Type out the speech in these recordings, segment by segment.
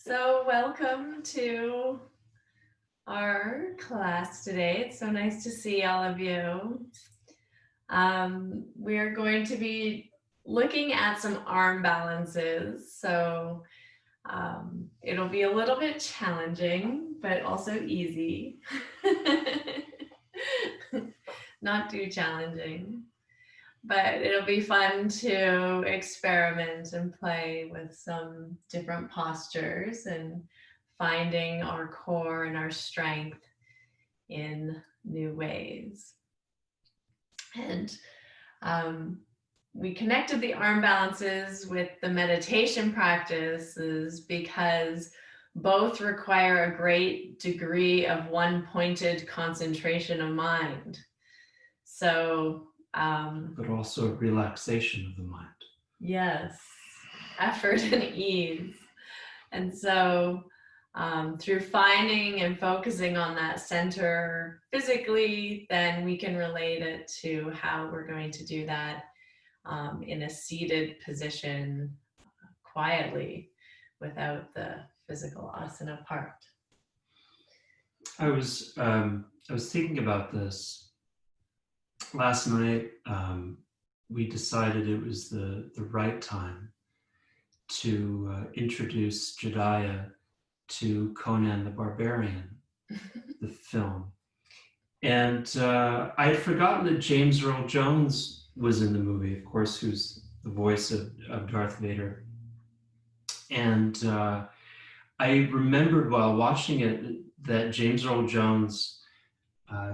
So welcome to our class today. It's so nice to see all of you. We are going to be looking at some arm balances. So it'll be a little bit challenging, but also easy. Not too challenging. But it'll be fun to experiment and play with some different postures and finding our core and our strength in new ways. And we connected the arm balances with the meditation practices because both require a great degree of one-pointed concentration of mind. So but also a relaxation of the mind. Yes, effort and ease. And so through finding and focusing on that center physically, then we can relate it to how we're going to do that in a seated position quietly without the physical asana part. I was thinking about this last night. We decided it was the right time to introduce Jediah to Conan the Barbarian, the film. And I had forgotten that James Earl Jones was in the movie, of course, who's the voice of Darth Vader. And I remembered while watching it that James Earl Jones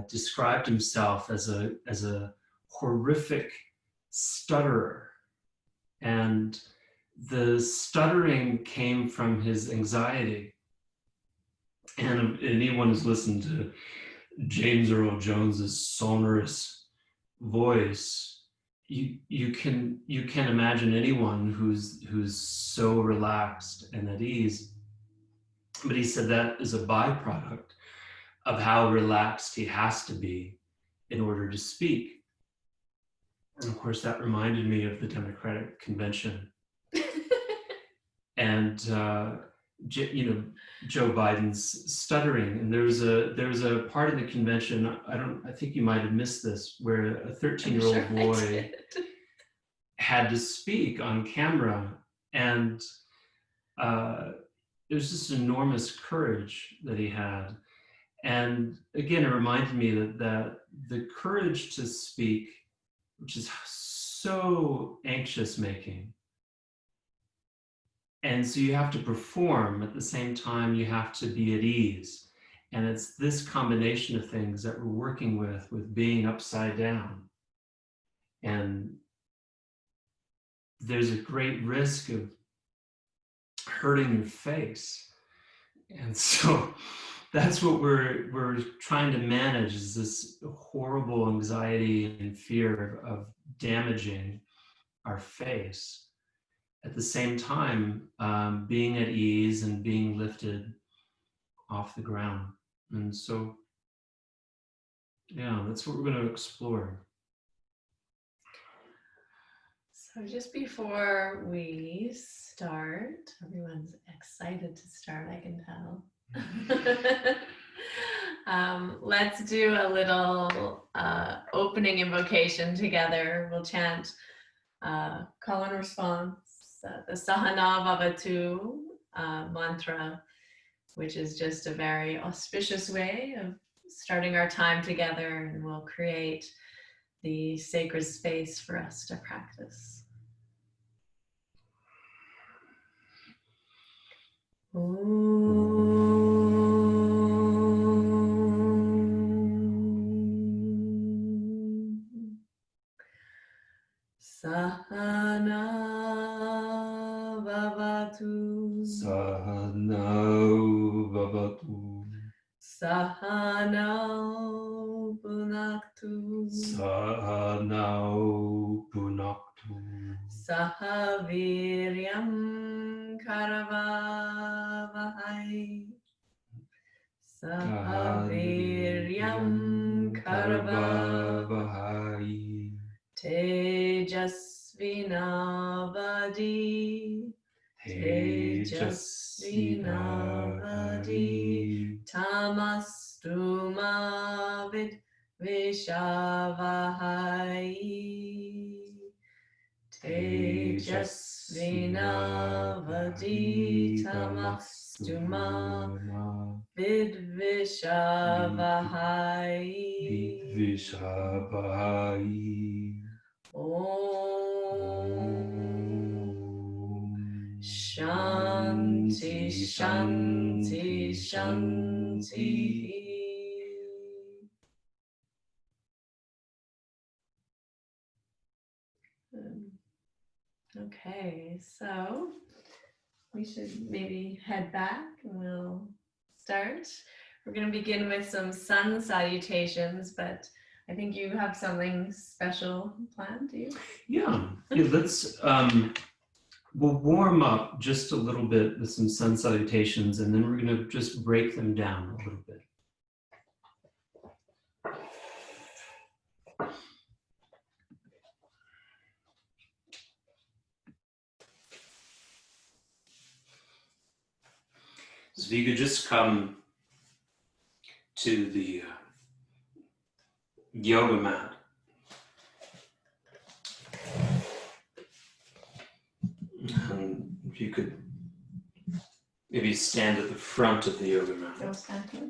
described himself as a horrific stutterer. And the stuttering came from his anxiety. And anyone who's listened to James Earl Jones's sonorous voice, you can imagine anyone who's so relaxed and at ease. But he said that is a byproduct of how relaxed he has to be in order to speak. And of course, that reminded me of the Democratic Convention. And Joe Biden's stuttering, and there was a part of the convention. I think you might have missed this, where a 13-year-old boy had to speak on camera, and it was just enormous courage that he had. And again, it reminded me that the courage to speak, which is so anxious making, and so you have to perform at the same time, you have to be at ease. And it's this combination of things that we're working with being upside down. And there's a great risk of hurting your face. And so that's what we're trying to manage, is this horrible anxiety and fear of damaging our face. At the same time, being at ease and being lifted off the ground. And so, yeah, that's what we're going to explore. So just before we start, everyone's excited to start, I can tell. Let's do a little opening invocation together. We'll chant call and response, the Sahana Vavatu mantra, which is just a very auspicious way of starting our time together, and will create the sacred space for us to practice. Sahana Vavatu. Sahana Vavatu. Sahana Punaktu. Sahana Punaktu. Sahaviryam Karavavahai. Sahaviryam Karavavahai. Tejasvinavadi. Tejasvinavadi Tamastuma Vishavahai. Tejasvinavadi Tamastuma Vidvishavahai. Om Shanti Shanti Shanti. Okay, so we should maybe head back and we'll start. We're going to begin with some sun salutations, but I think you have something special planned, do you? Yeah, let's, we'll warm up just a little bit with some sun salutations, and then we're going to just break them down a little bit. So if you could just come to the yoga mat. And if you could maybe stand at the front of the yoga mat. I'll stand here.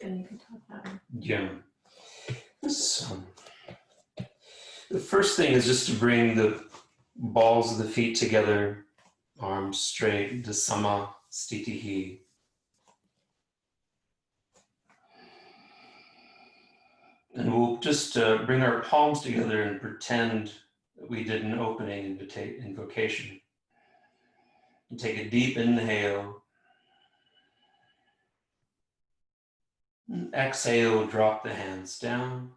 And you can talk louder. Yeah. So, the first thing is just to bring the balls of the feet together, arms straight into Sama Stitihi. And we'll just bring our palms together and pretend that we did an opening invocation. And take a deep inhale. And exhale, drop the hands down.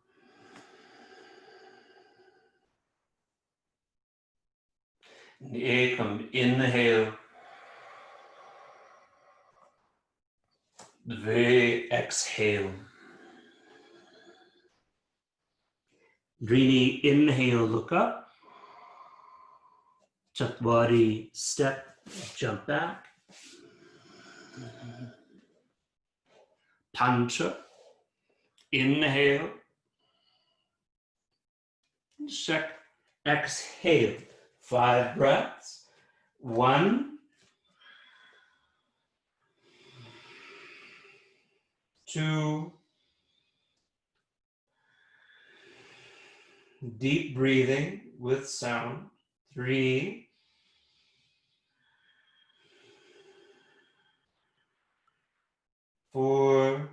And ekam, inhale. Dve, exhale. Drini, inhale, look up. Chatwari, step, jump back. Pancha, inhale. Check, exhale. 5 breaths. 1, 2, deep breathing with sound. 3, 4,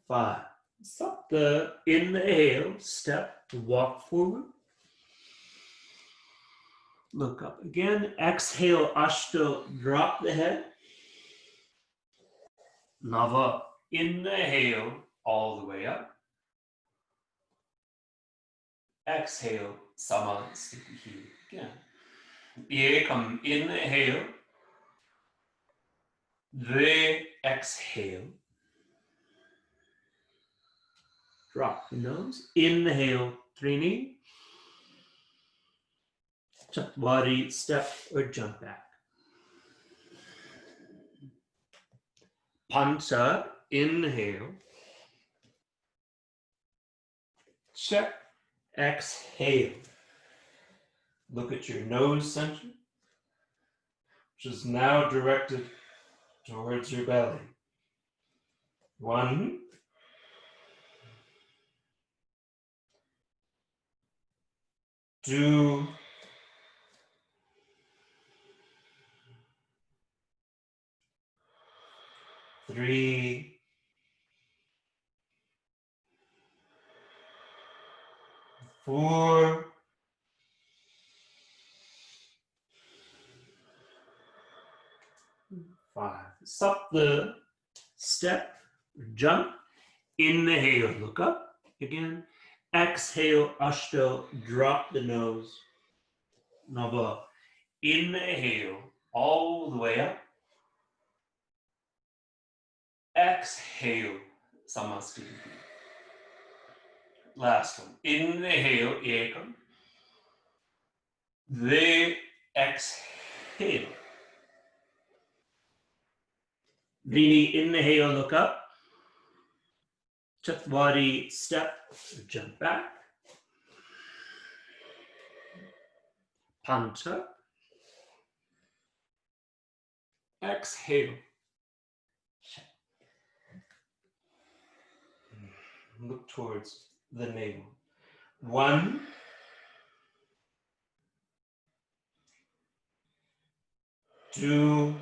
5. Stop the inhale, step, walk forward. Look up again. Exhale, Ashta, drop the head. Nava, inhale, all the way up. Exhale, Sama Stitihi again. Ekam, inhale. Dve, exhale. Drop the nose. Inhale, Trini. Chatwari, step or jump back. Pancha, inhale. Check. Exhale. Look at your nose center, which is now directed towards your belly. 1, 2, 3, 4, 5. Stop the step, jump. Inhale, look up again. Exhale, Ashta, drop the nose. Nava, inhale, all the way up. Exhale, Samastiti. Last one. Inhale, ekam. Dve, exhale. Vini, inhale, look up. Chatwari, step, jump back. Pancha. Exhale. Look towards the navel. 1, 2,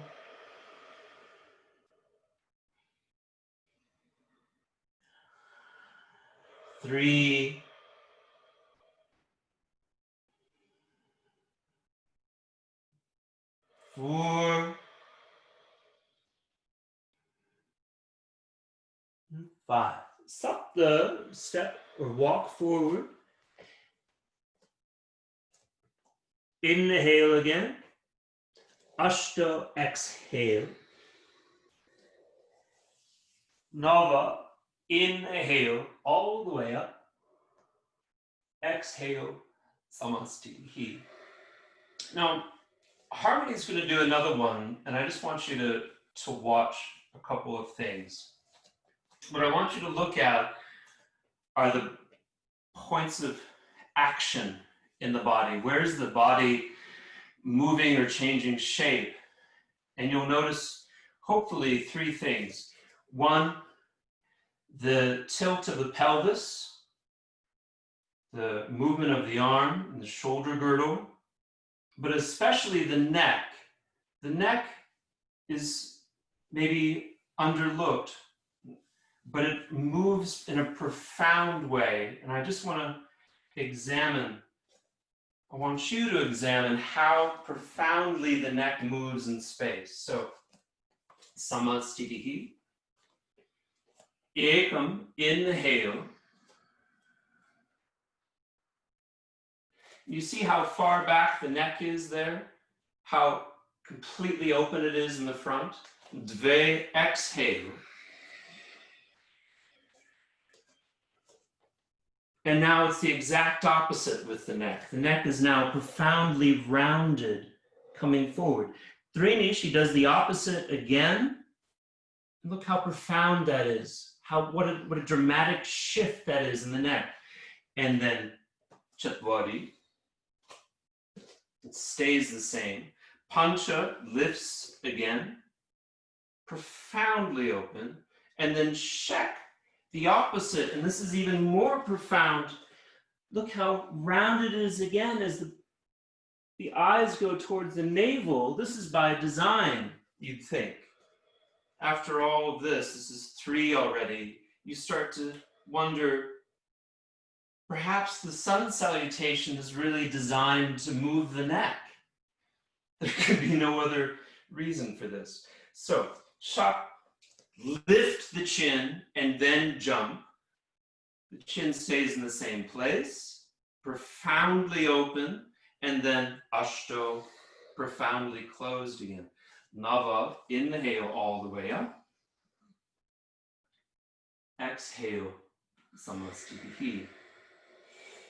3, 4, 5. Stop the step or walk forward. Inhale again. Ashto, exhale. Nava, inhale all the way up. Exhale, samastiti. Now, Harmony's going to do another one, and I just want you to watch a couple of things. What I want you to look at are the points of action in the body. Where is the body moving or changing shape? And you'll notice, hopefully, 3 things. 1, the tilt of the pelvis, the movement of the arm and the shoulder girdle, but especially the neck. The neck is maybe underlooked, but it moves in a profound way. And I just want to I want you to examine how profoundly the neck moves in space. So, samastitihi. Ekam, inhale. You see how far back the neck is there? How completely open it is in the front? Dve, exhale. And now it's the exact opposite with the neck. The neck is now profoundly rounded, coming forward. Trini, she does the opposite again. Look how profound that is. What a dramatic shift that is in the neck. And then Chatwari, it stays the same. Pancha lifts again, profoundly open. And then Shek, the opposite, and this is even more profound. Look how rounded it is again as the eyes go towards the navel. This is by design, you'd think. After all of this is 3 already, you start to wonder, perhaps the sun salutation is really designed to move the neck. There could be no other reason for this. So, Shak, lift the chin and then jump. The chin stays in the same place, profoundly open, and then Ashto, profoundly closed again. Nava, inhale all the way up. Exhale, samastitihi.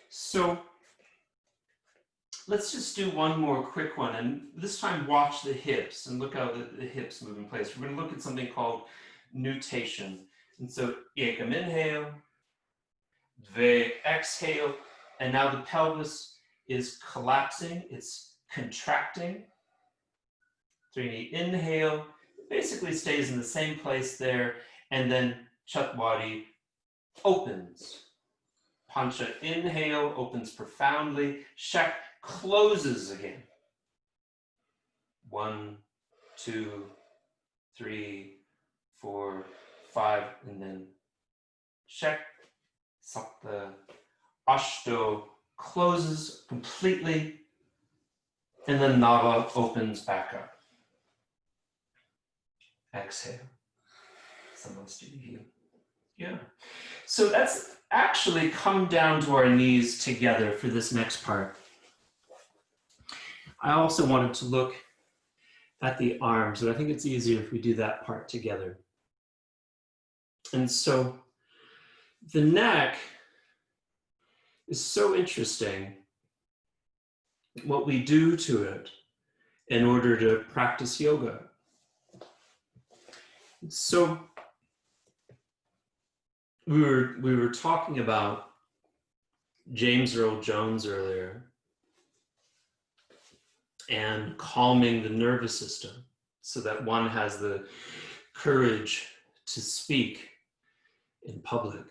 So let's just do one more quick one, and this time watch the hips and look how the hips move in place. We're going to look at something called nutation. And so ekam, inhale, dve, exhale, and now the pelvis is collapsing, it's contracting. Trini, inhale, basically stays in the same place there, and then Chatwari opens. Pancha, inhale, opens profoundly. Shak closes again. 1, 2, 3, 4, 5, and then Shak, Sapta, Ashto closes completely, and then Nava opens back up. Exhale. Samastitihi. Yeah. So that's actually come down to our knees together for this next part. I also wanted to look at the arms, but I think it's easier if we do that part together. And so the neck is so interesting what we do to it in order to practice yoga. So we were talking about James Earl Jones earlier and calming the nervous system so that one has the courage to speak in public.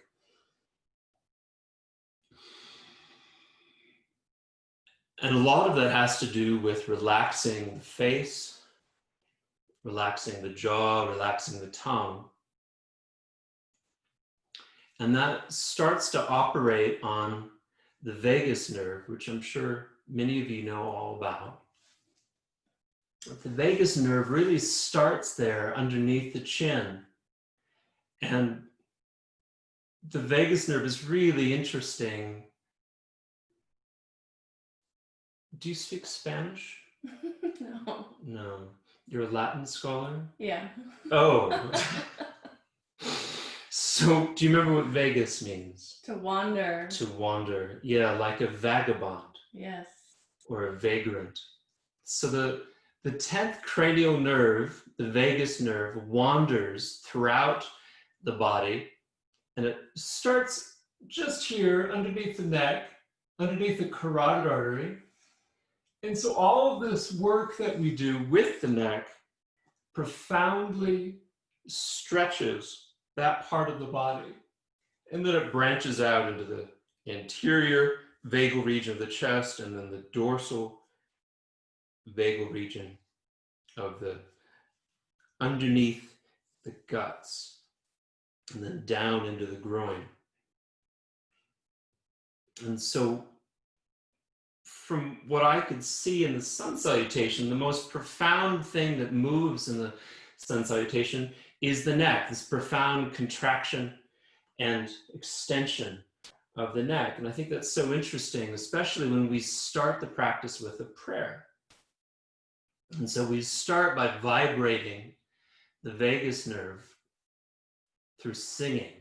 And a lot of that has to do with relaxing the face, relaxing the jaw, relaxing the tongue. And that starts to operate on the vagus nerve, which I'm sure many of you know all about. The vagus nerve really starts there underneath the chin. And the vagus nerve is really interesting. Do you speak Spanish? No. No. You're a Latin scholar? Yeah. Oh. So, do you remember what vagus means? To wander. To wander. Yeah, like a vagabond. Yes. Or a vagrant. So the 10th cranial nerve, the vagus nerve, wanders throughout the body, and it starts just here underneath the neck, underneath the carotid artery. And so all of this work that we do with the neck profoundly stretches that part of the body. And then it branches out into the anterior vagal region of the chest and then the dorsal vagal region of the underneath the guts and then down into the groin. And so from what I could see in the sun salutation, the most profound thing that moves in the sun salutation is the neck, this profound contraction and extension of the neck. And I think that's so interesting, especially when we start the practice with a prayer. And so we start by vibrating the vagus nerve through singing.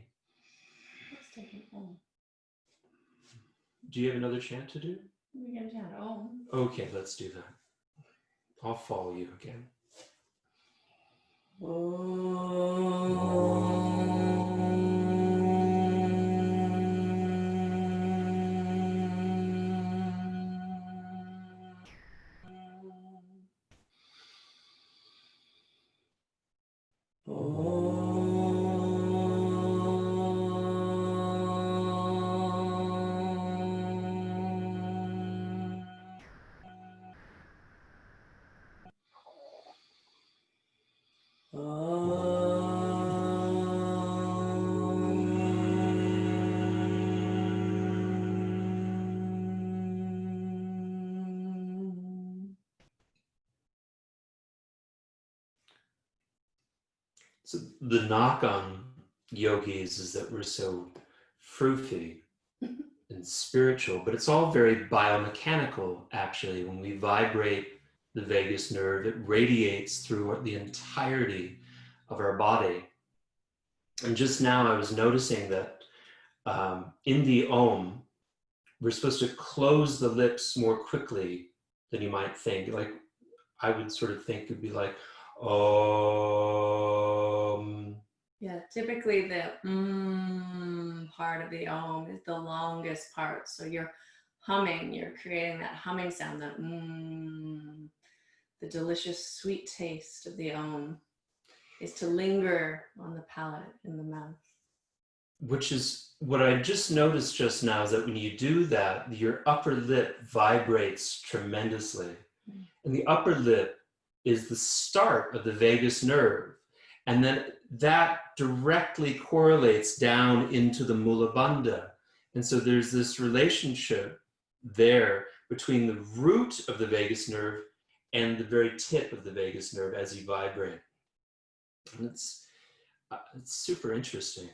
Let's take an Om. Do you have another chant to do? We can chant Om. Okay, let's do that. I'll follow you again. So the knock on yogis is that we're so froofy and spiritual, but it's all very biomechanical, actually. When we vibrate the vagus nerve, it radiates through the entirety of our body. And just now I was noticing that in the Om, we're supposed to close the lips more quickly than you might think. Like, I would sort of think it'd be like, Om. Yeah, typically the part of the Om is the longest part. So you're humming, you're creating that humming sound, that the delicious sweet taste of the Om is to linger on the palate, in the mouth. Which is what I just noticed just now, is that when you do that, your upper lip vibrates tremendously. And the upper lip is the start of the vagus nerve. And then that directly correlates down into the mulabandha. And so there's this relationship there between the root of the vagus nerve and the very tip of the vagus nerve as you vibrate. And it's super interesting.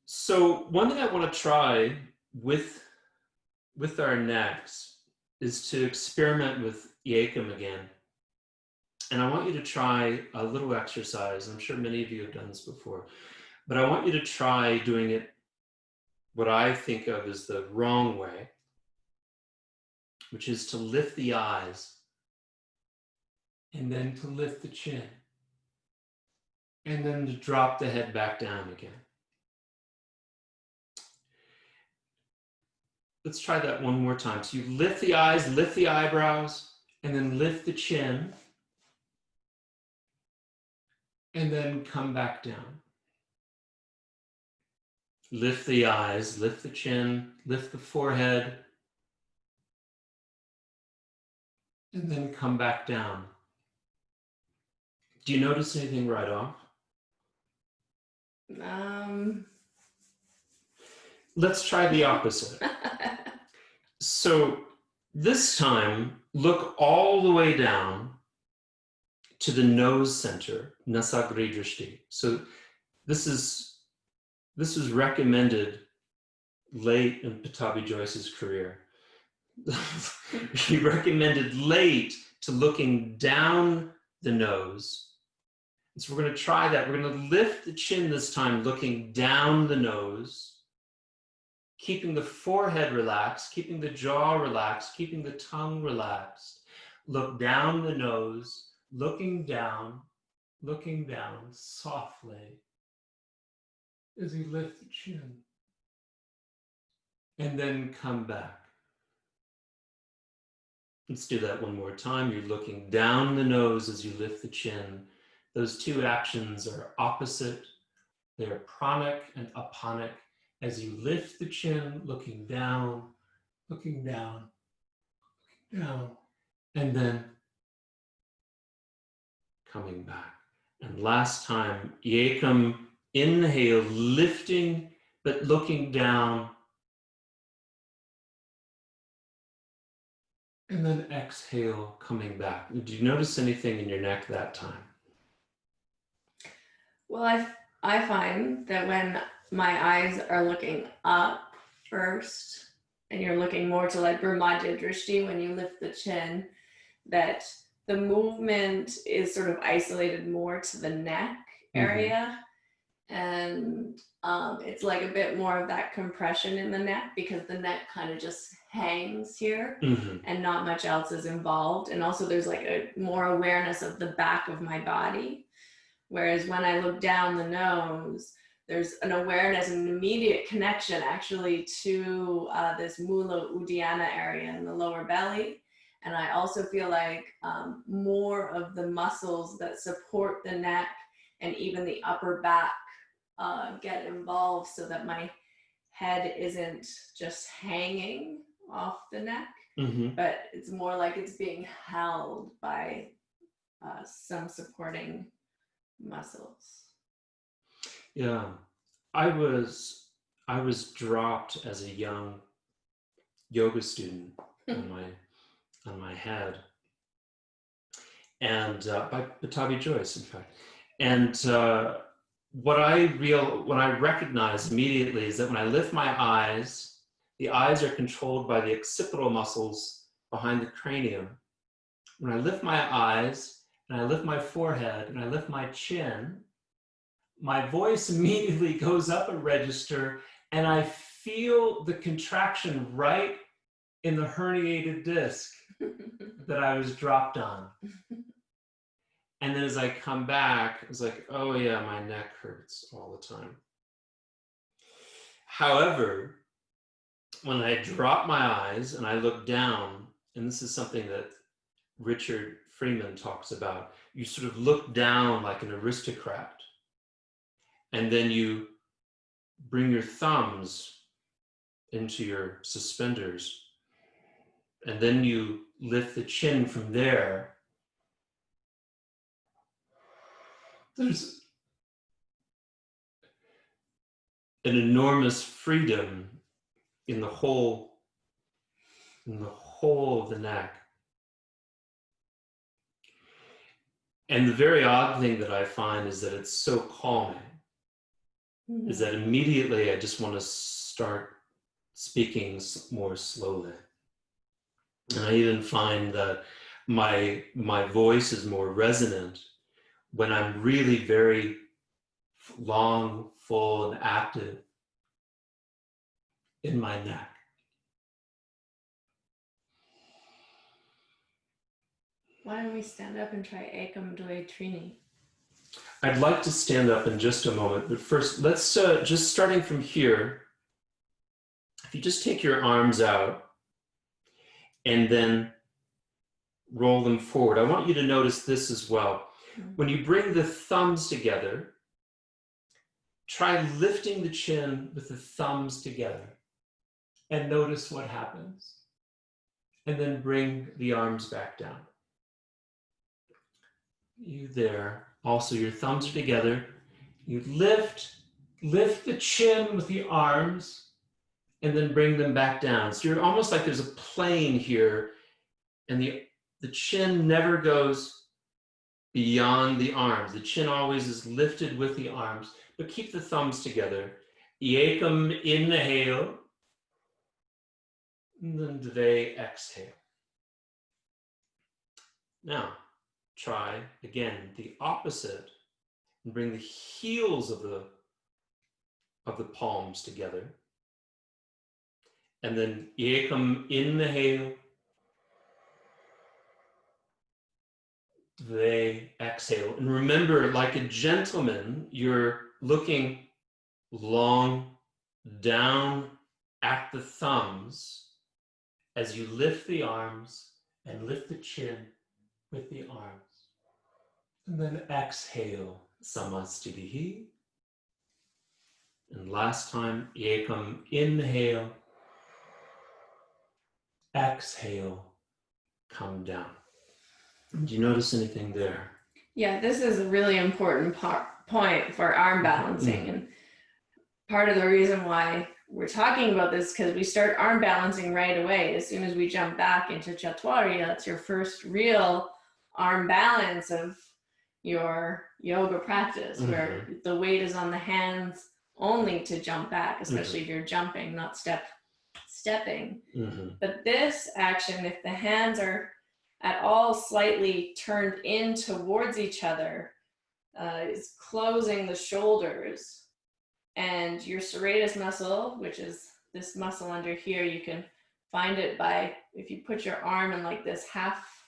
So one thing I want to try with our necks is to experiment with Yekam again. And I want you to try a little exercise. I'm sure many of you have done this before, but I want you to try doing it what I think of as the wrong way, which is to lift the eyes and then to lift the chin and then to drop the head back down again. Let's try that one more time. So you lift the eyes, lift the eyebrows, and then lift the chin, and then come back down. Lift the eyes, lift the chin, lift the forehead, and then come back down. Do you notice anything right off? Let's try the opposite. So this time, look all the way down to the nose center, nasagri drishti. So this was recommended late in Pattabhi Joyce's career. He recommended late to looking down the nose. And so we're going to try that. We're going to lift the chin this time, looking down the nose, keeping the forehead relaxed, keeping the jaw relaxed, keeping the tongue relaxed. Look down the nose, looking down softly as you lift the chin. And then come back. Let's do that one more time. You're looking down the nose as you lift the chin. Those two actions are opposite. They're pranic and apanic. As you lift the chin, looking down, and then coming back. And last time, yekam, inhale, lifting, but looking down. And then exhale, coming back. Do you notice anything in your neck that time? Well, I find that when my eyes are looking up first, and you're looking more to like Brahmadya Drishti when you lift the chin, that the movement is sort of isolated more to the neck area. And it's like a bit more of that compression in the neck because the neck kind of just hangs here and not much else is involved. And also there's like a more awareness of the back of my body. Whereas when I look down the nose, there's an awareness and an immediate connection actually to this Mula Uddiyana area in the lower belly. And I also feel like more of the muscles that support the neck and even the upper back get involved so that my head isn't just hanging off the neck, but it's more like it's being held by some supporting muscles. Yeah, I was dropped as a young yoga student on my head, and by Pattabhi Joyce, in fact. And what I recognize immediately is that when I lift my eyes, the eyes are controlled by the occipital muscles behind the cranium. When I lift my eyes and I lift my forehead and I lift my chin, my voice immediately goes up a register and I feel the contraction right in the herniated disc that I was dropped on. And then as I come back, it's like, oh yeah, my neck hurts all the time. However, when I drop my eyes and I look down, and this is something that Richard Freeman talks about, you sort of look down like an aristocrat, and then you bring your thumbs into your suspenders, and then you lift the chin from there. There's an enormous freedom in the whole of the neck. And the very odd thing that I find is that it's so calming, is that immediately I just want to start speaking more slowly. And I even find that my voice is more resonant when I'm really very long, full, and active. in my neck. Why don't we stand up and try Ekam Doi Trini? I'd like to stand up in just a moment, but first, let's just starting from here. If you just take your arms out and then roll them forward, I want you to notice this as well. When you bring the thumbs together, try lifting the chin with the thumbs together and notice what happens. And then bring the arms back down. You there. Also, your thumbs are together. You lift the chin with the arms and then bring them back down. So you're almost like there's a plane here and the chin never goes beyond the arms. The chin always is lifted with the arms, but keep the thumbs together. Ekam, inhale, and then Dve, exhale. Now, try again the opposite and bring the heels of the palms together. And then Ekam, inhale, Dve, exhale. And remember, like a gentleman, you're looking long down at the thumbs as you lift the arms and lift the chin with the arms. And then exhale, Samastitihi. And last time, Ekam, inhale, exhale, come down. Do you notice anything there? Yeah, this is a really important point for arm balancing. And part of the reason why we're talking about this is because we start arm balancing right away. As soon as we jump back into Chatwarya, it's your first real arm balance of your yoga practice, where the weight is on the hands only to jump back, especially if you're jumping, not stepping. But this action, if the hands are at all slightly turned in towards each other, is closing the shoulders, and your serratus muscle, which is this muscle under here, you can find it by, if you put your arm in like this half,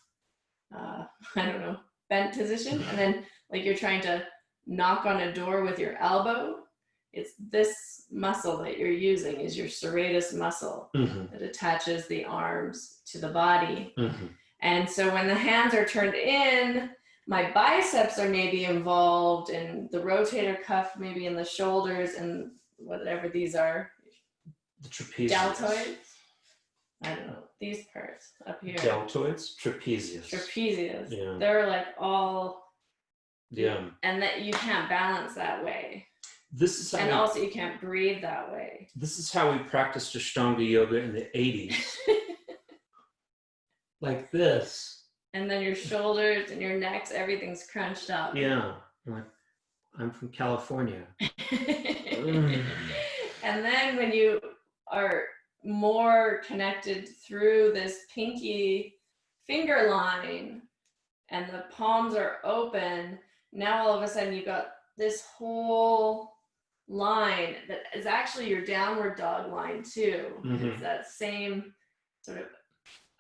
bent position, and then like you're trying to knock on a door with your elbow, it's this muscle that you're using is your serratus muscle that attaches the arms to the body. And so when the hands are turned in, my biceps are maybe involved, and the rotator cuff maybe in the shoulders, and whatever these are. The trapezius. Deltoids? I don't know. These parts up here. Deltoids? Trapezius. Trapezius. Yeah. They're like all... Yeah. And that you can't balance that way. This is how and also you can't breathe that way. This is how we practiced Ashtanga yoga in the 80s. Like this. And then your shoulders and your necks, everything's crunched up. Yeah. I'm from California. And then when you are more connected through this pinky finger line and the palms are open, now all of a sudden you got this whole line that is actually your downward dog line too. It's that same sort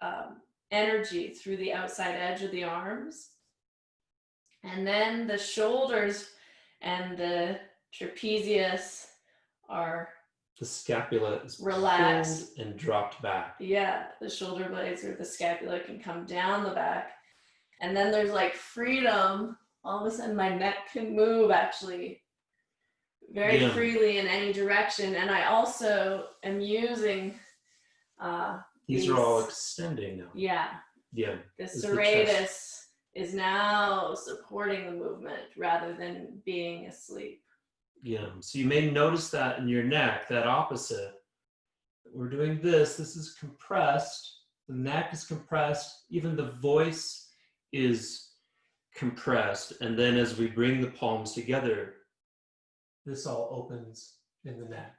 of energy through the outside edge of the arms. And then the shoulders and the trapezius are... The scapula is relaxed pulled and dropped back. Yeah, the shoulder blades or the scapula can come down the back. And then there's like freedom. All of a sudden my neck can move actually very freely in any direction. And I also am using these are all extending now. Yeah. Yeah. The serratus is now supporting the movement rather than being asleep. Yeah. So you may notice that in your neck, that opposite. We're doing this. This is compressed. The neck is compressed. Even the voice is compressed. And then as we bring the palms together, this all opens in the neck.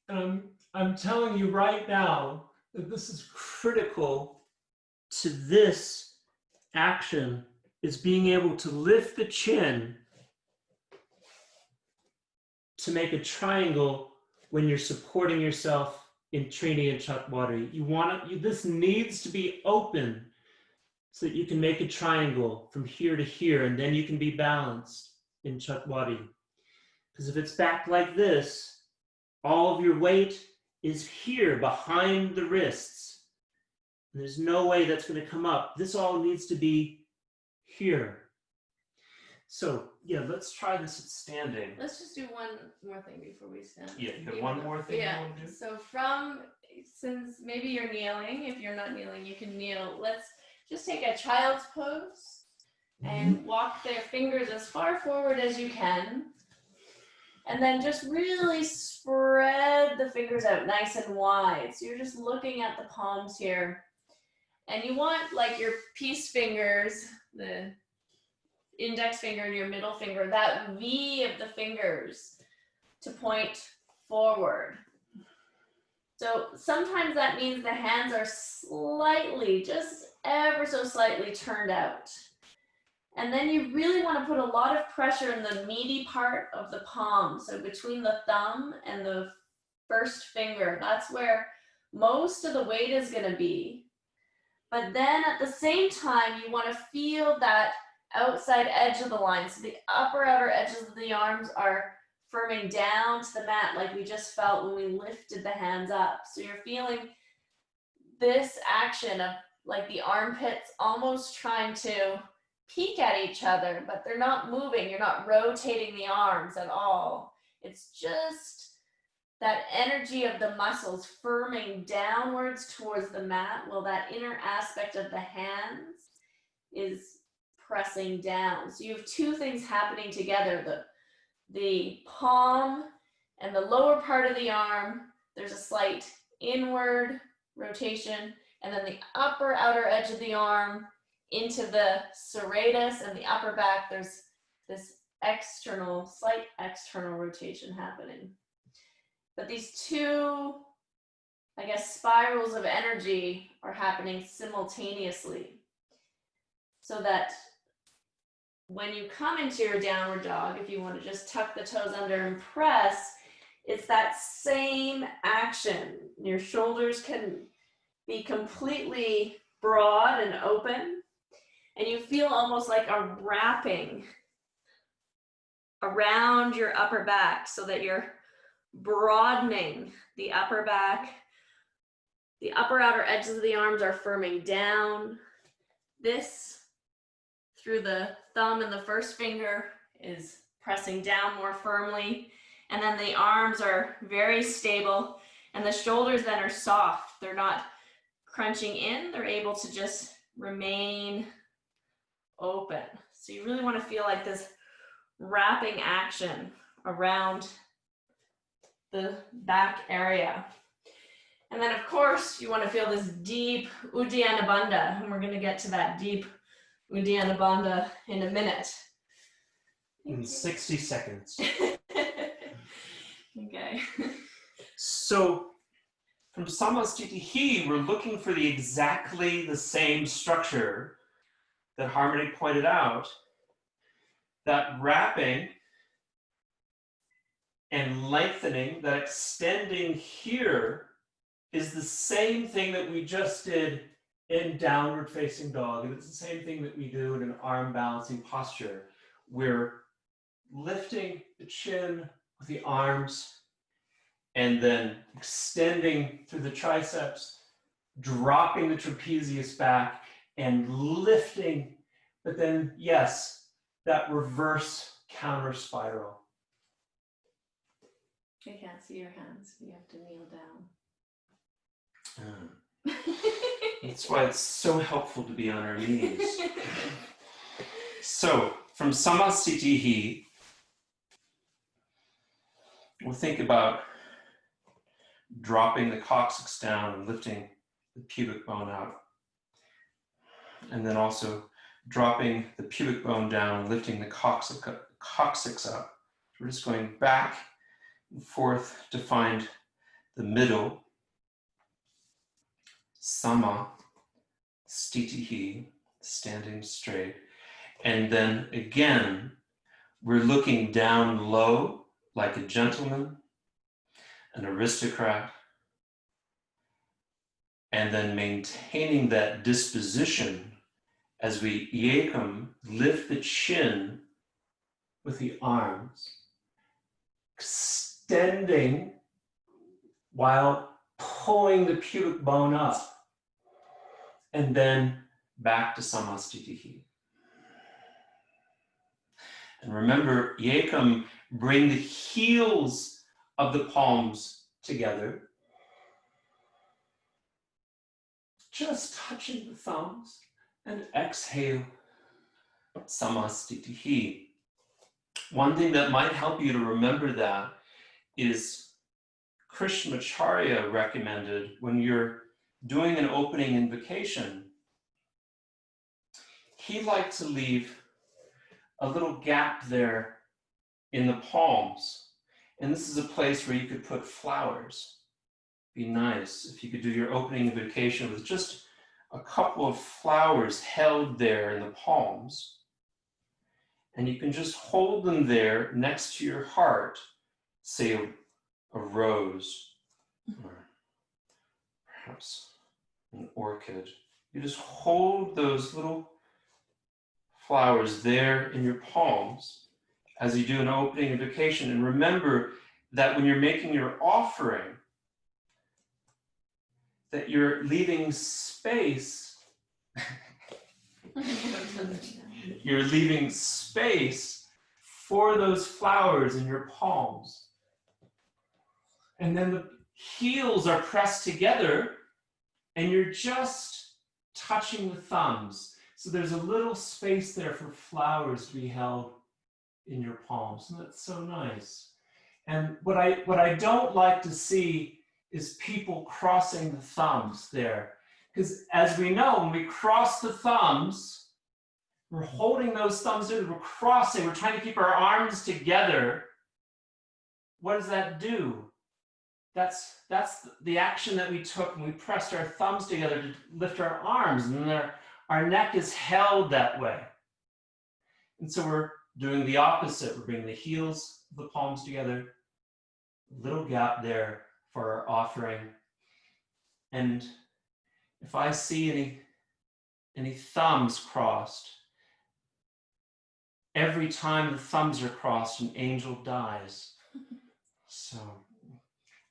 And I'm telling you right now that this is critical to this action, is being able to lift the chin to make a triangle when you're supporting yourself in Trini and Chatwari. This needs to be open so that you can make a triangle from here to here, and then you can be balanced in Chatwari. Because if it's back like this, all of your weight is here behind the wrists. And there's no way that's going to come up. This all needs to be here. So yeah, let's try this at standing. Let's just do one more thing before we stand. Yeah, you got one more thing you want to do? So since maybe you're kneeling, if you're not kneeling, you can kneel. Let's just take a child's pose and walk their fingers as far forward as you can. And then just really spread the fingers out nice and wide. So you're just looking at the palms here. And you want like your peace fingers, the index finger and your middle finger, that V of the fingers to point forward. So sometimes that means the hands are slightly, just ever so slightly turned out. And then you really want to put a lot of pressure in the meaty part of the palm. So between the thumb and the first finger, that's where most of the weight is going to be. But then at the same time, you want to feel that outside edge of the line. So the upper outer edges of the arms are firming down to the mat like we just felt when we lifted the hands up. So you're feeling this action of like the armpits almost trying to peek at each other, but they're not moving. You're not rotating the arms at all. It's just that energy of the muscles firming downwards towards the mat while that inner aspect of the hands is pressing down. So you have two things happening together. The palm and the lower part of the arm, there's a slight inward rotation, and then the upper outer edge of the arm into the serratus and the upper back, there's this slight external rotation happening. But these two, I guess, spirals of energy are happening simultaneously. So that when you come into your downward dog, if you want to just tuck the toes under and press, it's that same action. Your shoulders can be completely broad and open, and you feel almost like a wrapping around your upper back so that you're broadening the upper back. The upper outer edges of the arms are firming down. This through the thumb and the first finger is pressing down more firmly. And then the arms are very stable, and the shoulders then are soft. They're not crunching in, they're able to just remain open. So you really want to feel like this wrapping action around the back area. And then of course you want to feel this deep Uddiyana Bandha, and we're going to get to that deep Uddiyana Bandha in a minute. In 60 seconds. Okay. So from Samasthiti, we're looking for exactly the same structure that Harmony pointed out. That wrapping and lengthening, that extending here is the same thing that we just did in downward facing dog. And it's the same thing that we do in an arm balancing posture. We're lifting the chin with the arms and then extending through the triceps, dropping the trapezius back and lifting, but then yes, that reverse counter spiral. I can't see your hands. You have to kneel down. That's why it's so helpful to be on our knees. So from Samasthiti, we'll think about dropping the coccyx down and lifting the pubic bone out. And then also dropping the pubic bone down and lifting the coccyx up. We're just going back and forth to find the middle. Sama, stitihi, standing straight. And then again, we're looking down low like a gentleman. an aristocrat, and then maintaining that disposition as we yekum, lift the chin with the arms, extending while pulling the pubic bone up, and then back to samastitihi. And remember, yekum, bring the heels of the palms together, just touching the thumbs, and exhale, samastitihi. One thing that might help you to remember that is Krishnamacharya recommended when you're doing an opening invocation, he liked to leave a little gap there in the palms. And this is a place where you could put flowers. Be nice if you could do your opening invocation with just a couple of flowers held there in the palms. And you can just hold them there next to your heart, say a rose, or perhaps an orchid. You just hold those little flowers there in your palms as you do an opening invocation. And remember that when you're making your offering, that you're leaving space. You're leaving space for those flowers in your palms. And then the heels are pressed together and you're just touching the thumbs. So there's a little space there for flowers to be held in your palms. And that's so nice. And what I don't like to see is people crossing the thumbs there. Because as we know, when we cross the thumbs, we're holding those thumbs together, we're crossing, we're trying to keep our arms together. What does that do? That's the action that we took when we pressed our thumbs together to lift our arms, and then our neck is held that way. And so we're doing the opposite. We're bringing the heels of the palms together, a little gap there for our offering. And if I see any thumbs crossed, every time the thumbs are crossed, an angel dies. So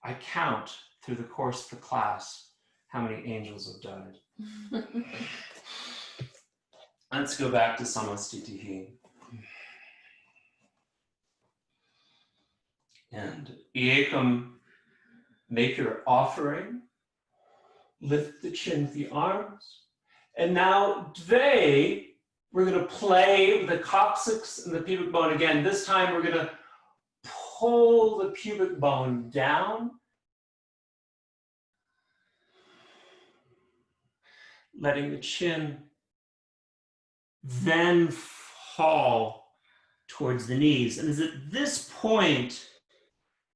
I count through the course of the class how many angels have died. Let's go back to samastitihi. And yekum, make your offering, lift the chin with the arms. And now dve, we're going to play with the coccyx and the pubic bone again. This time we're going to pull the pubic bone down, letting the chin then fall towards the knees. And it's at this point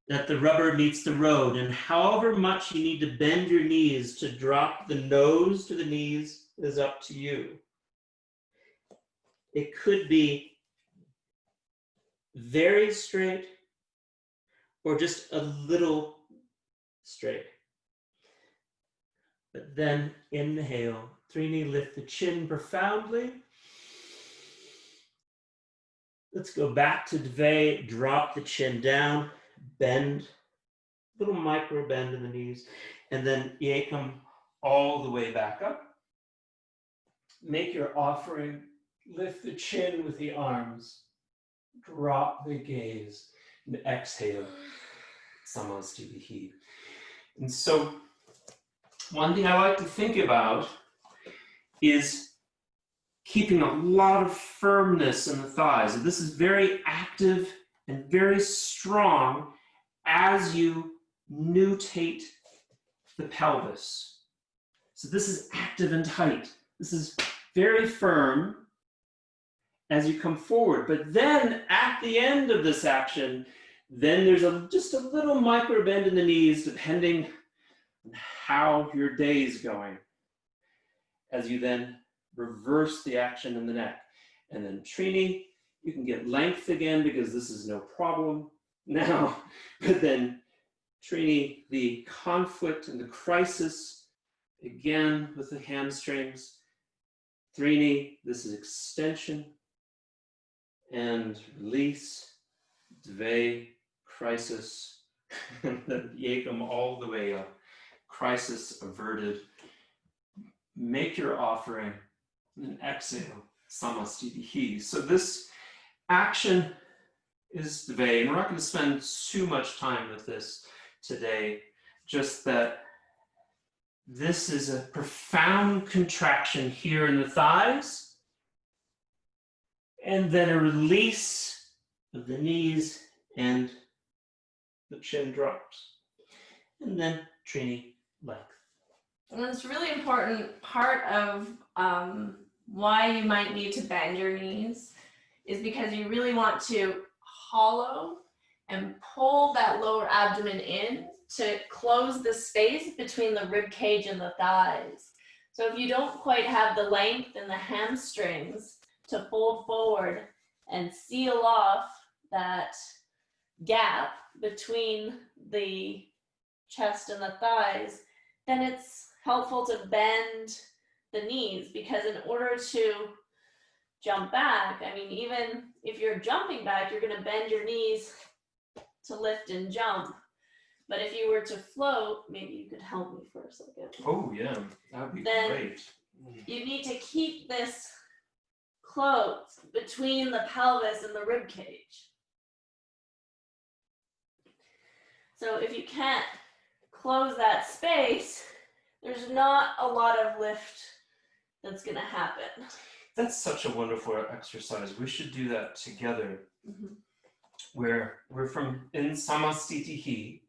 that the rubber meets the road, and however much you need to bend your knees to drop the nose to the knees is up to you. It could be very straight or just a little straight. But then inhale, Trini, lift the chin profoundly. Let's go back to dve, drop the chin down, bend, little micro bend in the knees, and then yekum all the way back up. Make your offering, lift the chin with the arms, drop the gaze, and exhale, samastitihi. And so one thing I like to think about is keeping a lot of firmness in the thighs. This is very active and very strong as you nutate the pelvis. So this is active and tight. This is very firm as you come forward. But then at the end of this action, then there's just a little micro bend in the knees depending on how your day is going, as you then reverse the action in the neck. And then Trini, you can get length again because this is no problem now, but then Trini, the conflict and the crisis, again with the hamstrings. Trini, this is extension and release. Dve, crisis, and then Yekam all the way up. Crisis averted. Make your offering, and then exhale, Samastitihi. So this action is Dve, and we're not going to spend too much time with this today, just that this is a profound contraction here in the thighs, and then a release of the knees, and the chin drops. And then Trini length. And it's a really important part of why you might need to bend your knees is because you really want to hollow and pull that lower abdomen in to close the space between the rib cage and the thighs. So if you don't quite have the length in the hamstrings to fold forward and seal off that gap between the chest and the thighs, then it's helpful to bend the knees, because in order to jump back, I mean, even if you're jumping back, you're going to bend your knees to lift and jump. But if you were to float, maybe you could help me for a second. Oh yeah, that would be Then great. You need to keep this close between the pelvis and the rib cage. So if you can't close that space, there's not a lot of lift that's going to happen. That's such a wonderful exercise. We should do that together. Mm-hmm. Where we're from in Samastitihi.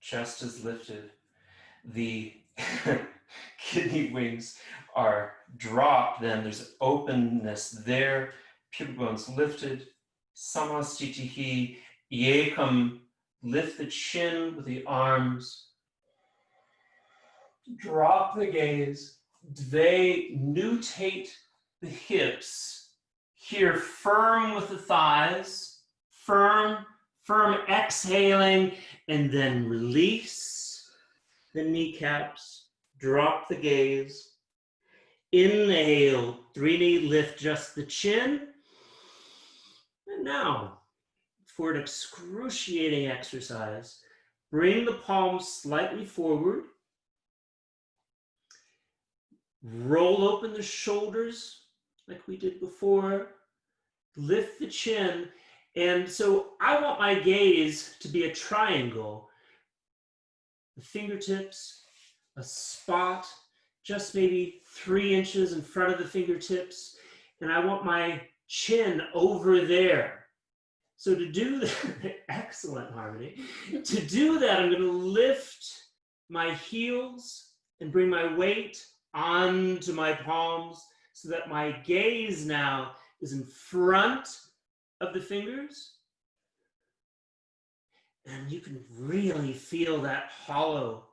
Chest is lifted. The kidney wings are dropped. Then there's openness there. Pubic bones lifted. Samastitihi. Yekam. Lift the chin with the arms. Drop the gaze. Dve, nutate the hips. Here, firm with the thighs. Firm, exhaling, and then release the kneecaps. Drop the gaze. Inhale, Trini, lift just the chin. And now, for an excruciating exercise, bring the palms slightly forward. Roll open the shoulders like we did before. Lift the chin. And so I want my gaze to be a triangle. The fingertips, a spot, just maybe 3 inches in front of the fingertips. And I want my chin over there. So to do that, excellent harmony. To do that, I'm going to lift my heels and bring my weight onto my palms so that my gaze now is in front of the fingers. And you can really feel that hollow.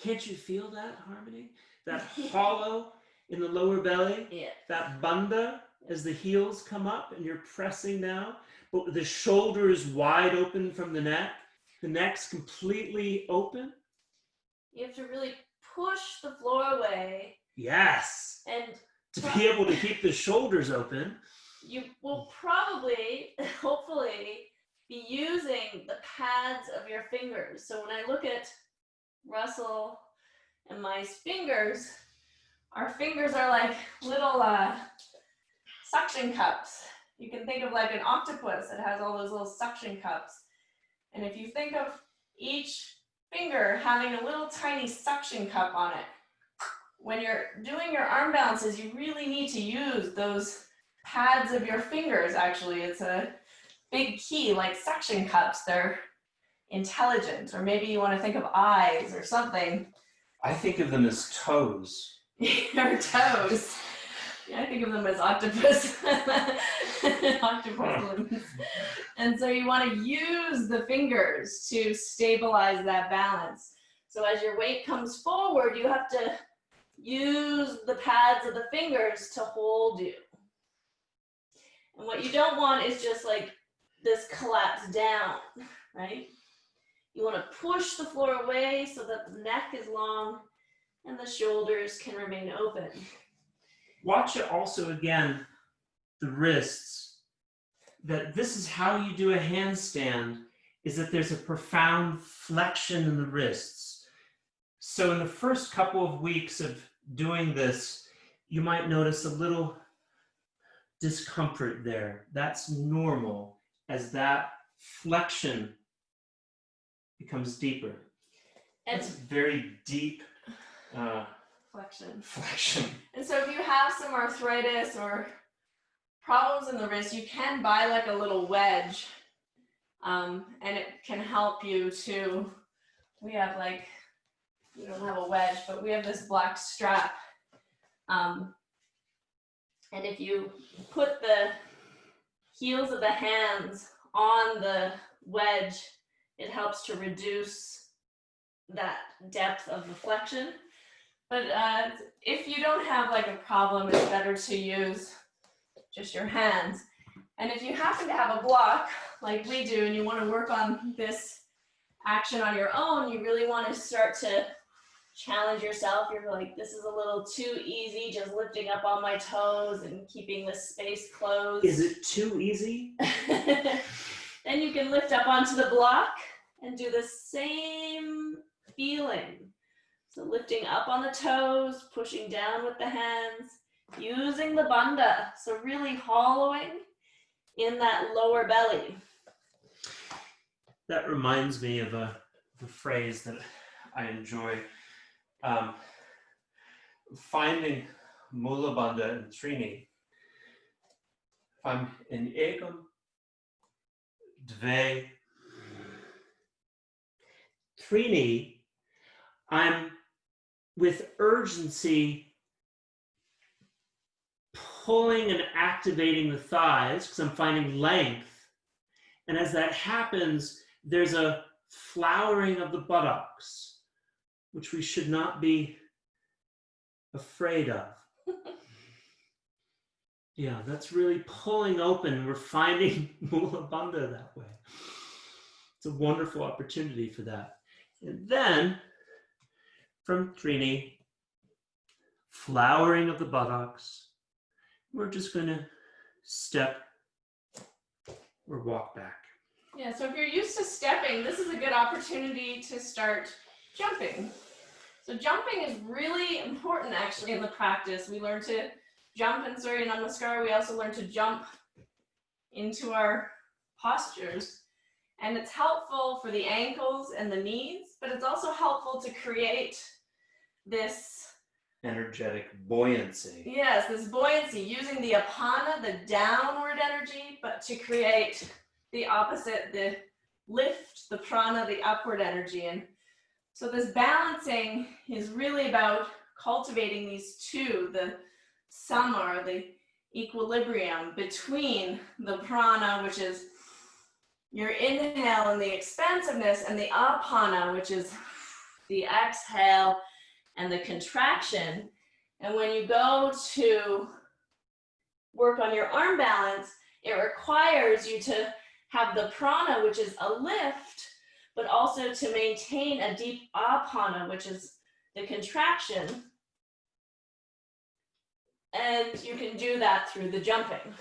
Can't you feel that, Harmony? That hollow in the lower belly? Yeah. That bandha as the heels come up and you're pressing now. But the shoulders wide open from the neck. The neck's completely open. You have to really push the floor away. Yes. And to be able to keep the shoulders open. You will probably, hopefully, be using the pads of your fingers. So when I look at Russell and my fingers, our fingers are like little suction cups. You can think of like an octopus that has all those little suction cups. And if you think of each finger having a little tiny suction cup on it, when you're doing your arm balances, you really need to use those pads of your fingers. Actually, it's a big key, like suction cups. They're intelligent. Or maybe you want to think of eyes or something. I think of them as toes. Your toes. Yeah, I think of them as octopus. Octopus limbs. And so you want to use the fingers to stabilize that balance. So as your weight comes forward, you have to use the pads of the fingers to hold you. And what you don't want is just like this collapse down, right? You want to push the floor away so that the neck is long and the shoulders can remain open. Watch it also again, the wrists, that this is how you do a handstand, is that there's a profound flexion in the wrists. So in the first couple of weeks of doing this, you might notice a little discomfort there. That's normal as that flexion becomes deeper. And it's very deep flexion. And so if you have some arthritis or problems in the wrist, you can buy like a little wedge, and it can help you to, we don't have a wedge, but we have this black strap. And if you put the heels of the hands on the wedge, it helps to reduce that depth of the flexion. But if you don't have like a problem, it's better to use just your hands. And if you happen to have a block like we do and you want to work on this action on your own, you really want to start to challenge yourself. You're like, this is a little too easy, just lifting up on my toes and keeping this space closed. Is it too easy? Then you can lift up onto the block and do the same feeling. So lifting up on the toes, pushing down with the hands, using the bandha. So really hollowing in that lower belly. That reminds me of a phrase that I enjoy. Finding Mula Bandha and Trini. If I'm in Ekam, Dve, Trini, I'm with urgency pulling and activating the thighs because I'm finding length. And as that happens, there's a flowering of the buttocks, which we should not be afraid of. Yeah, that's really pulling open. We're finding Mula Bandha that way. It's a wonderful opportunity for that. And then from Trini, flowering of the buttocks, we're just going to step or walk back. Yeah, so if you're used to stepping, this is a good opportunity to start jumping. So jumping is really important actually in the practice. We learn to jump in Surya Namaskar. We also learn to jump into our postures. And it's helpful for the ankles and the knees, but it's also helpful to create this energetic buoyancy. Yes, this buoyancy, using the apana, the downward energy, but to create the opposite, the lift, the prana, the upward energy. And so this balancing is really about cultivating these two, the sama, the equilibrium between the prana, which is your inhale and the expansiveness, and the apana, which is the exhale and the contraction. And when you go to work on your arm balance, it requires you to have the prana, which is a lift, but also to maintain a deep apana, which is the contraction. And you can do that through the jumping.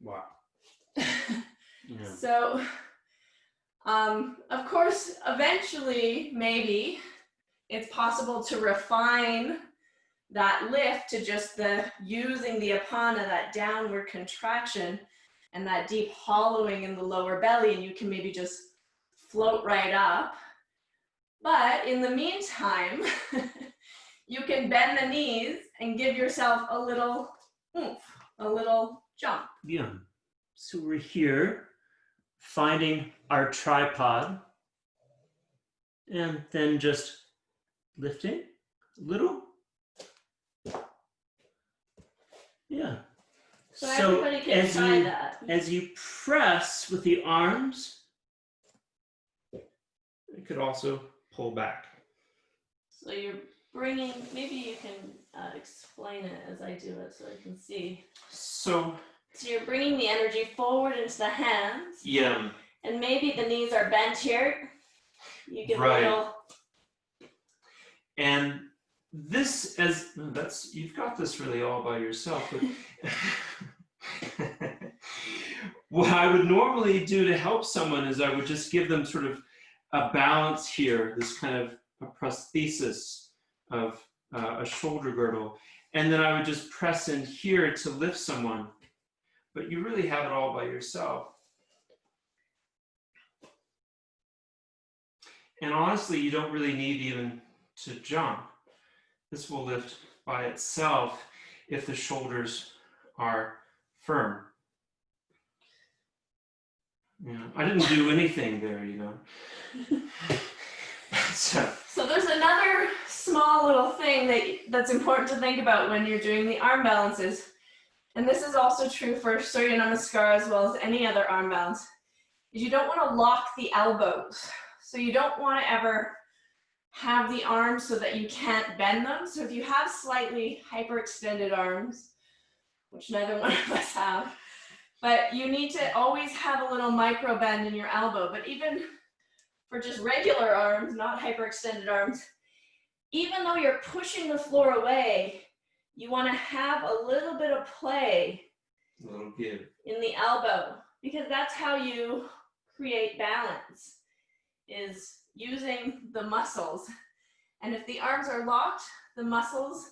Wow. Yeah. So, of course, eventually, maybe, it's possible to refine that lift to just using the apana, that downward contraction, and that deep hollowing in the lower belly, and you can maybe just float right up. But in the meantime, you can bend the knees and give yourself a little oomph, a little jump. Yeah. So we're here finding our tripod and then just lifting a little. Yeah. So everybody can try that. As you press with the arms, you could also pull back. So you're bringing, maybe you can explain it as I do it so I can see. So So you're bringing the energy forward into the hands. Yeah. And maybe the knees are bent here. You give Right. a little. And this, that's, you've got this really all by yourself. But what I would normally do to help someone is I would just give them sort of a balance here, this kind of a prosthesis of a shoulder girdle. And then I would just press in here to lift someone. But you really have it all by yourself. And honestly, you don't really need even to jump. This will lift by itself if the shoulders are firm. Yeah, I didn't do anything there, you know. So there's another small little thing that's important to think about when you're doing the arm balances. And this is also true for Surya Namaskar as well as any other arm balance, is you don't want to lock the elbows. So you don't want to ever have the arms so that you can't bend them. So if you have slightly hyperextended arms, which neither one of us have, but you need to always have a little micro bend in your elbow. But even for just regular arms, not hyperextended arms, even though you're pushing the floor away, you want to have a little bit of play in the elbow, because that's how you create balance, is using the muscles. And if the arms are locked, the muscles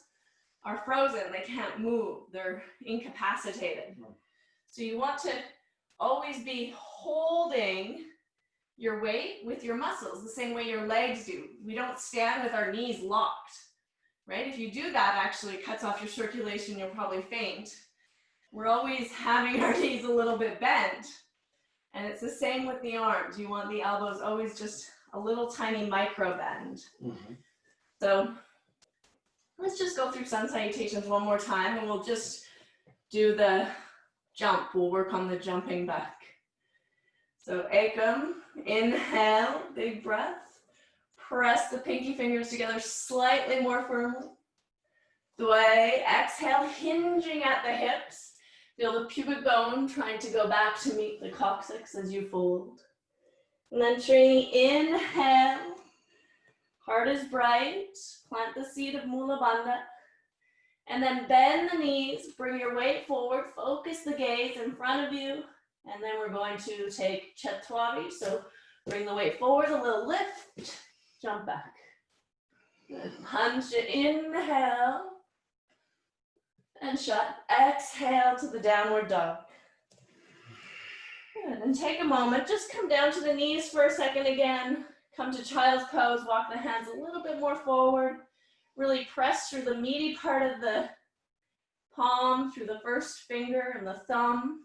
are frozen. They can't move. They're incapacitated. So you want to always be holding your weight with your muscles, the same way your legs do. We don't stand with our knees locked, right? If you do that, actually it cuts off your circulation, you'll probably faint. We're always having our knees a little bit bent. And it's the same with the arms. You want the elbows always just a little tiny micro bend. Mm-hmm. So let's just go through sun salutations one more time, and we'll just do the jump. We'll work on the jumping back. So Ekam, inhale, big breath. Press the pinky fingers together slightly more firmly. Dway, exhale, hinging at the hips. Feel the pubic bone trying to go back to meet the coccyx as you fold. And then Trini, inhale. Heart is bright. Plant the seed of Mula Bandha. And then bend the knees, bring your weight forward, focus the gaze in front of you. And then we're going to take Chetwavi. So bring the weight forward, a little lift, jump back. Good. Hunch it, inhale. And shut. Exhale to the downward dog. Good. And take a moment. Just come down to the knees for a second again. Come to child's pose. Walk the hands a little bit more forward. Really press through the meaty part of the palm, through the first finger and the thumb.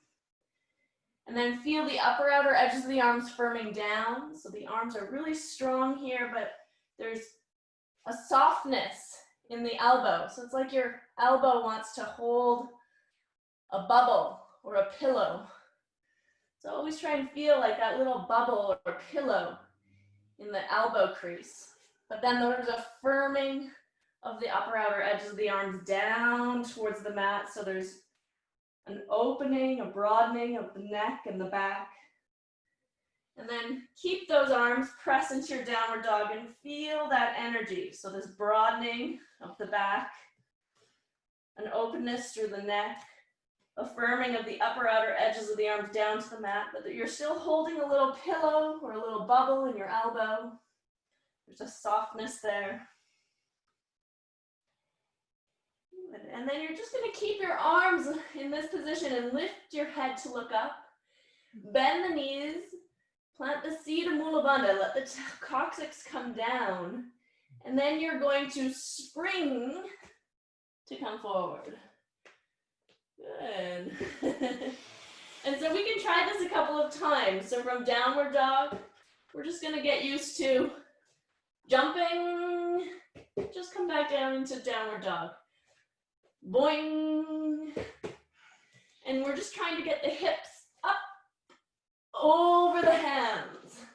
And then feel the upper outer edges of the arms firming down. So the arms are really strong here, but there's a softness in the elbow. So it's like your elbow wants to hold a bubble or a pillow. So always try and feel like that little bubble or pillow in the elbow crease. But then there's a firming of the upper outer edges of the arms down towards the mat. So there's an opening, a broadening of the neck and the back. And then keep those arms, press into your downward dog and feel that energy. So this broadening of the back, an openness through the neck, a firming of the upper outer edges of the arms down to the mat, but that you're still holding a little pillow or a little bubble in your elbow. There's a softness there. And then you're just going to keep your arms in this position and lift your head to look up. Bend the knees. Plant the seed of Mula Bandha. Let the coccyx come down. And then you're going to spring to come forward. Good. And so we can try this a couple of times. So from downward dog, we're just going to get used to jumping. Just come back down into downward dog. Boing. And we're just trying to get the hips up over the hands.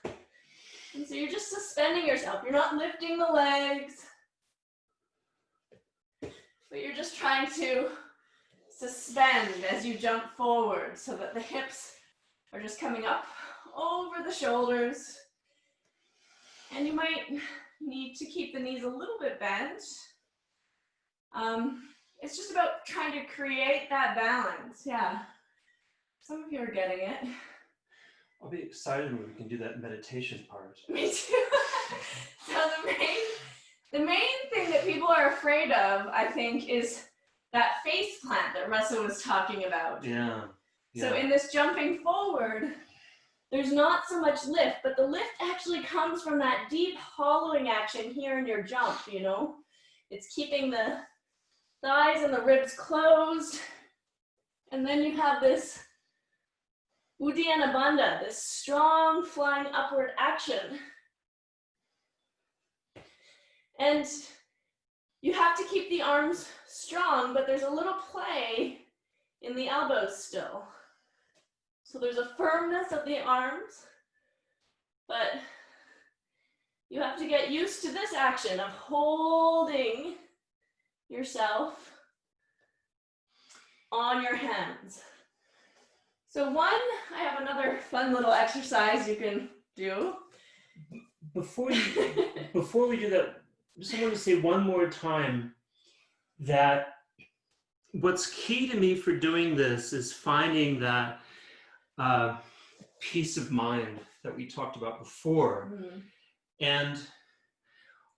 And so you're just suspending yourself. You're not lifting the legs, but you're just trying to suspend as you jump forward so that the hips are just coming up over the shoulders. And you might need to keep the knees a little bit bent. It's just about trying to create that balance. Yeah. Some of you are getting it. I'll be excited when we can do that meditation part. Me too. So the main thing that people are afraid of, I think, is that face plant that Russell was talking about. Yeah. So in this jumping forward, there's not so much lift, but the lift actually comes from that deep hollowing action here in your jump, you know? It's keeping the thighs and the ribs closed. And then you have this Uddiyana Bandha, this strong flying upward action. And you have to keep the arms strong, but there's a little play in the elbows still. So there's a firmness of the arms, but you have to get used to this action of holding yourself on your hands. So I have another fun little exercise you can do. Before we do that, just want to say one more time that what's key to me for doing this is finding that peace of mind that we talked about before. Mm-hmm. And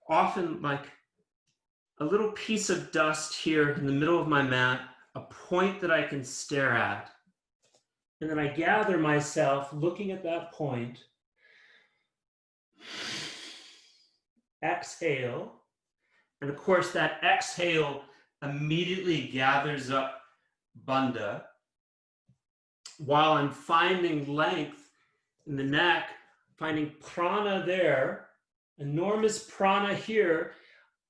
often like a little piece of dust here in the middle of my mat, a point that I can stare at. And then I gather myself looking at that point. Exhale. And of course, that exhale immediately gathers up bandha. While I'm finding length in the neck, finding prana there, enormous prana here,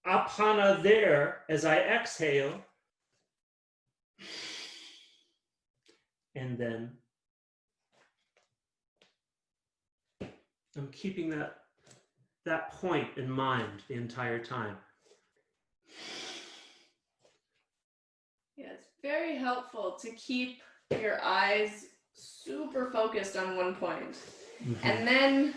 apana there as I exhale. And then I'm keeping that point in mind the entire time. Yeah, it's very helpful to keep your eyes super focused on one point. Mm-hmm. And then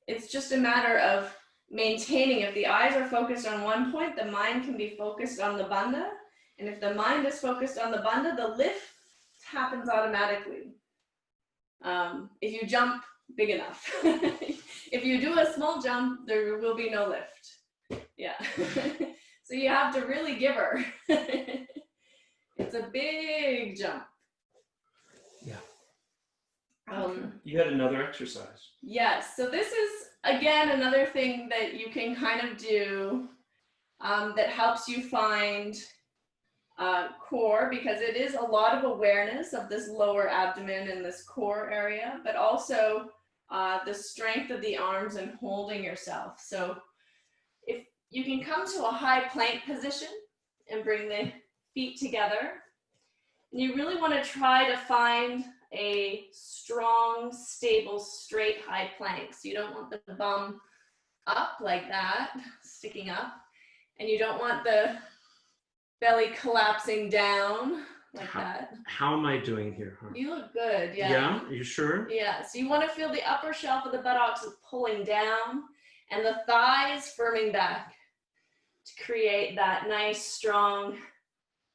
it's just a matter of maintaining. If the eyes are focused on one point, the mind can be focused on the bandha. And if the mind is focused on the bandha, the lift happens automatically. If you jump big enough. If you do a small jump, there will be no lift. Yeah. So you have to really give her. It's a big jump. Yeah. You had another exercise. Yes. So this is, again, another thing that you can kind of do that helps you find core, because it is a lot of awareness of this lower abdomen and this core area, but also the strength of the arms and holding yourself. So if you can come to a high plank position and bring the feet together, and you really want to try to find a strong, stable, straight high plank. So you don't want the bum up like that, sticking up, and you don't want the belly collapsing down like that. How am I doing here? Huh? You look good, yeah. Yeah, are you sure? Yeah, so you want to feel the upper shelf of the buttocks pulling down and the thighs firming back to create that nice, strong,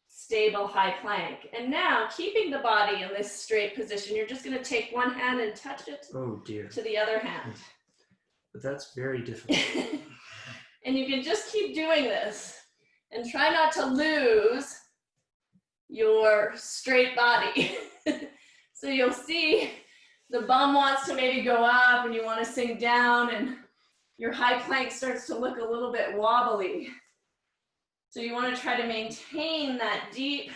stable high plank. And now, keeping the body in this straight position, you're just going to take one hand and touch it to the other hand. But that's very difficult. And you can just keep doing this and try not to lose your straight body. So you'll see the bum wants to maybe go up and you want to sink down and your high plank starts to look a little bit wobbly. So you want to try to maintain that deep,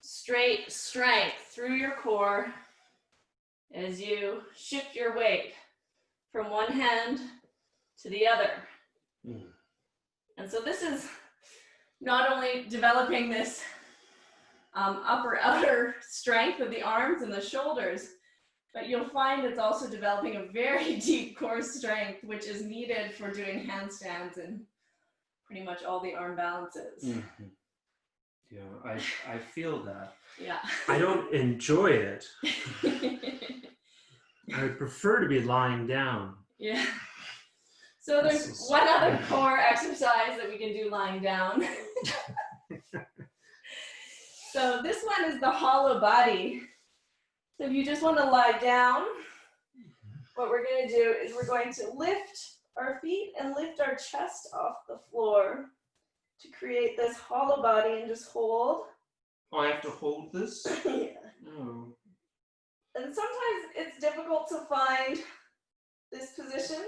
straight strength through your core as you shift your weight from one hand to the other. Mm. And so this is not only developing this upper outer strength of the arms and the shoulders, but you'll find it's also developing a very deep core strength, which is needed for doing handstands and pretty much all the arm balances. Mm-hmm. Yeah, I feel that. Yeah. I don't enjoy it. I would prefer to be lying down. Yeah. So there's one other core exercise that we can do lying down. So this one is the hollow body. So if you just want to lie down, what we're going to do is we're going to lift our feet and lift our chest off the floor to create this hollow body and just hold. Oh, I have to hold this? Yeah. Oh. And sometimes it's difficult to find this position.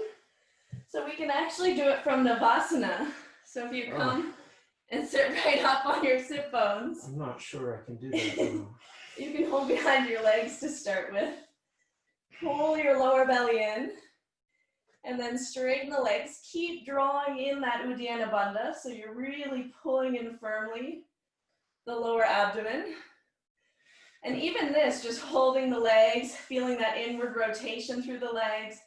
So we can actually do it from Navasana. So if you come and sit right up on your sit bones. I'm not sure I can do that. You can hold behind your legs to start with. Pull your lower belly in. And then straighten the legs. Keep drawing in that Uddiyana Bandha. So you're really pulling in firmly the lower abdomen. And even this, just holding the legs, feeling that inward rotation through the legs.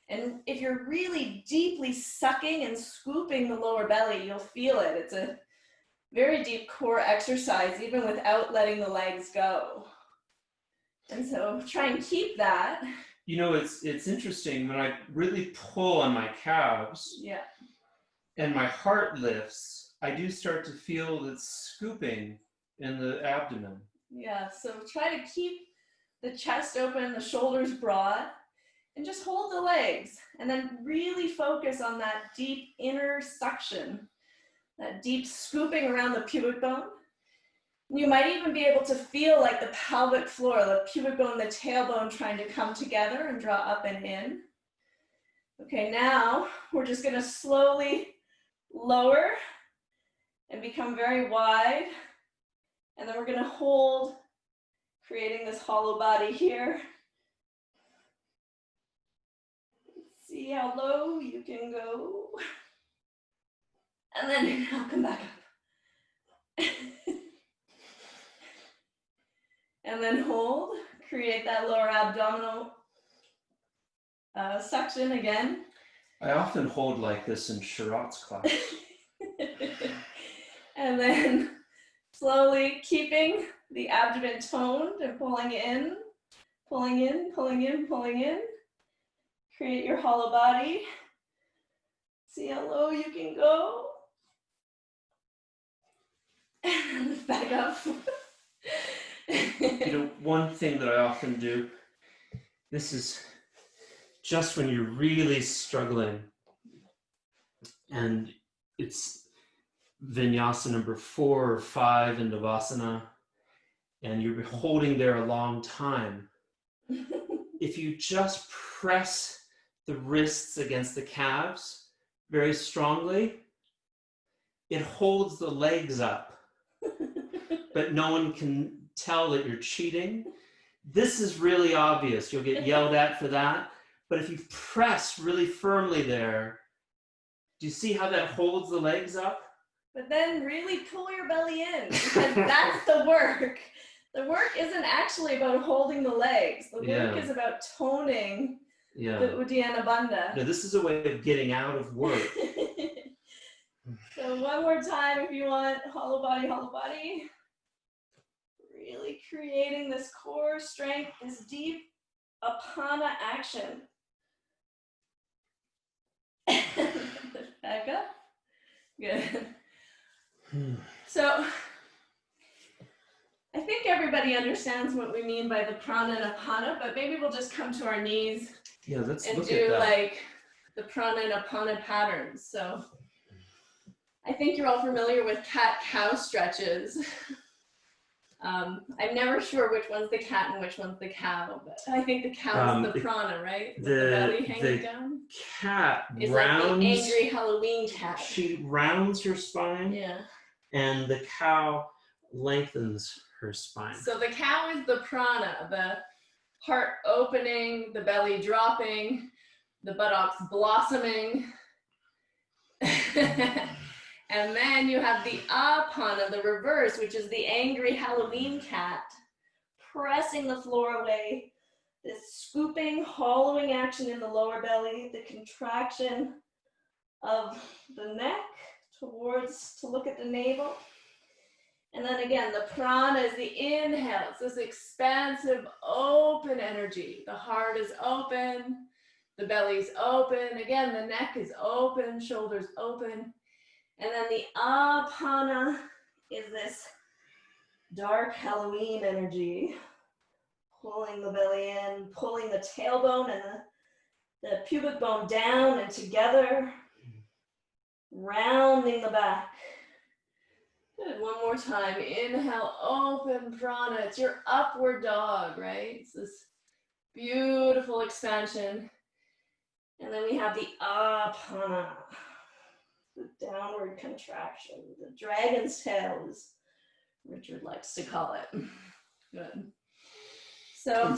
And if you're really deeply sucking and scooping the lower belly, you'll feel it. It's a very deep core exercise, even without letting the legs go. And so try and keep that. You know, it's interesting when I really pull on my calves, yeah, and my heart lifts, I do start to feel that scooping in the abdomen. Yeah, so try to keep the chest open, the shoulders broad, and just hold the legs. And then really focus on that deep inner suction, that deep scooping around the pubic bone. You might even be able to feel like the pelvic floor, the pubic bone, the tailbone trying to come together and draw up and in. Okay, now we're just gonna slowly lower and become very wide. And then we're gonna hold, creating this hollow body here. See how low you can go. And then I'll come back up. And then hold, create that lower abdominal suction again. I often hold like this in Sharat's class. And then slowly keeping the abdomen toned and pulling in, pulling in, pulling in, pulling in. Create your hollow body. See how low you can go. And back up. You know, one thing that I often do, this is just when you're really struggling, and it's vinyasa number 4 or 5 in Navasana, and you're holding there a long time. If you just press the wrists against the calves very strongly, it holds the legs up, but no one can tell that you're cheating. This is really obvious. You'll get yelled at for that. But if you press really firmly there, do you see how that holds the legs up? But then really pull your belly in, because that's the work. The work isn't actually about holding the legs. The work is about toning the Uddiyana Bandha. No, this is a way of getting out of work. So one more time if you want, hollow body, hollow body. Really creating this core strength, this deep apana action. Back up. Good. So I think everybody understands what we mean by the prana and apana, but maybe we'll just come to our knees and do like the prana and apana patterns. So I think you're all familiar with cat-cow stretches. I'm never sure which one's the cat and which one's the cow, but I think the cow is the prana, right? With the belly hanging down. Cat is rounds. Like the angry Halloween cat. She rounds her spine. Yeah. And the cow lengthens her spine. So the cow is the prana, the heart opening, the belly dropping, the buttocks blossoming. And then you have the apana, the reverse, which is the angry Halloween cat, pressing the floor away. This scooping, hollowing action in the lower belly, the contraction of the neck towards to look at the navel. And then again, the prana is the inhale. It's this expansive, open energy. The heart is open, the belly's open. Again, the neck is open, shoulders open. And then the apana is this dark Halloween energy, pulling the belly in, pulling the tailbone and the pubic bone down and together, rounding the back. Good, one more time. Inhale, open prana. It's your upward dog, right? It's this beautiful expansion. And then we have the apana, the downward contraction, the dragon's tail, as Richard likes to call it. Good. So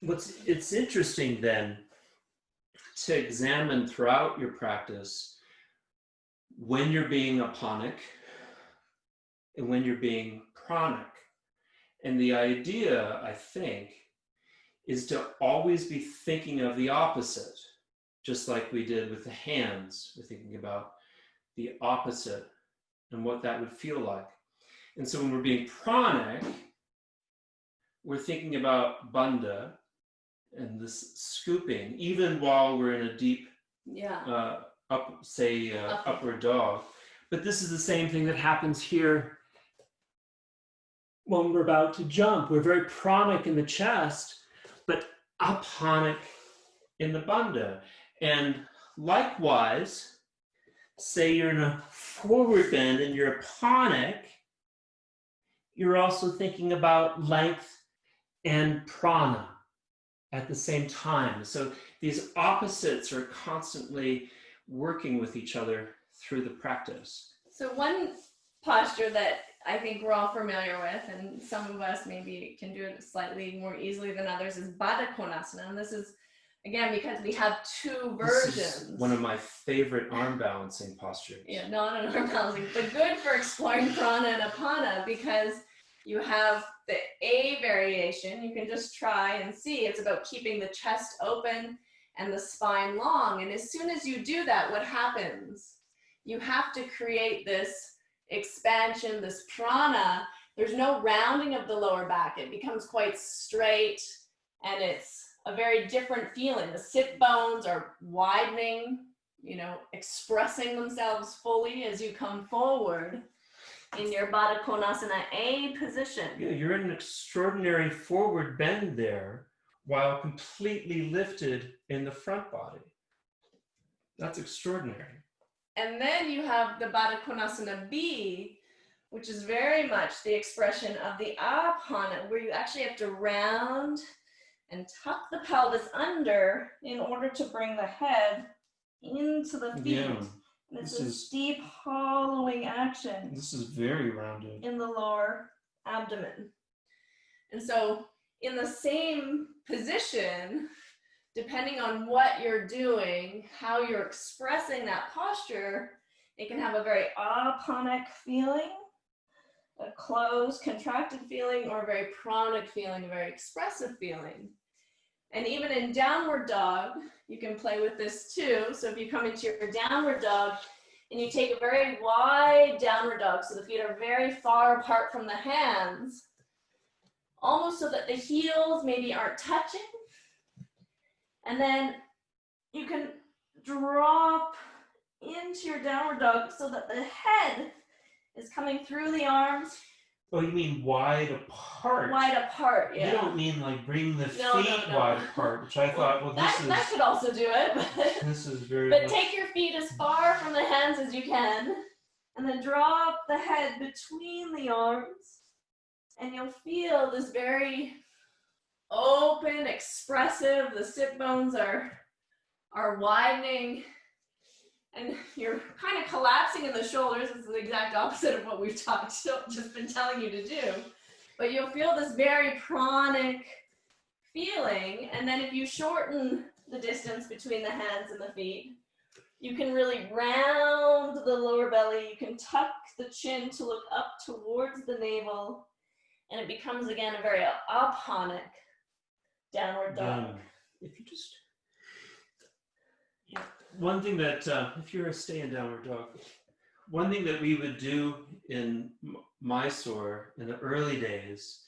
it's interesting then to examine throughout your practice when you're being aponic and when you're being pranic. And the idea, I think, is to always be thinking of the opposite, just like we did with the hands. We're thinking about the opposite and what that would feel like. And so when we're being pranic, we're thinking about bandha and this scooping, even while we're in a deep upward dog. But this is the same thing that happens here when we're about to jump. We're very pranic in the chest, but aponic in the bandha. And likewise, say you're in a forward bend and you're aponic, you're also thinking about length and prana at the same time. So these opposites are constantly working with each other through the practice. So one posture that I think we're all familiar with, and some of us maybe can do it slightly more easily than others, is Baddha Konasana. And this is, again, because we have two versions. This is one of my favorite arm balancing postures. Yeah, not an arm balancing, but good for exploring prana and apana, because you have the A variation. You can just try and see. It's about keeping the chest open and the spine long. And as soon as you do that, what happens? You have to create this expansion, this prana. There's no rounding of the lower back. It becomes quite straight, and it's a very different feeling. The sit bones are widening, expressing themselves fully as you come forward in your Baddha Konasana A position. Yeah, you're in an extraordinary forward bend there while completely lifted in the front body. That's extraordinary. And then you have the Baddha Konasana B, which is very much the expression of the apana, where you actually have to round and tuck the pelvis under in order to bring the head into the feet. Yeah. And it's this deep hollowing action. This is very rounded. In the lower abdomen. And so in the same position, depending on what you're doing, how you're expressing that posture, it can have a very aponic feeling, a closed, contracted feeling, or a very pranic feeling, a very expressive feeling. And even in downward dog, you can play with this too. So if you come into your downward dog and you take a very wide downward dog, so the feet are very far apart from the hands, almost so that the heels maybe aren't touching. And then you can drop into your downward dog so that the head is coming through the arms. Oh, you mean wide apart? Wide apart, yeah. You don't mean like bring the feet wide apart, which I thought, that could also do it. But, this is very. But take your feet as far from the hands as you can, and then drop the head between the arms, and you'll feel this very open, expressive. The sit bones are widening, and you're kind of collapsing in the shoulders. It's the exact opposite of what we've just been telling you to do. But you'll feel this very pranic feeling. And then if you shorten the distance between the hands and the feet, you can really round the lower belly. You can tuck the chin to look up towards the navel. And it becomes, again, a very aponic downward dog. If you just... One thing that, if you're staying downward dog, one thing that we would do in Mysore in the early days,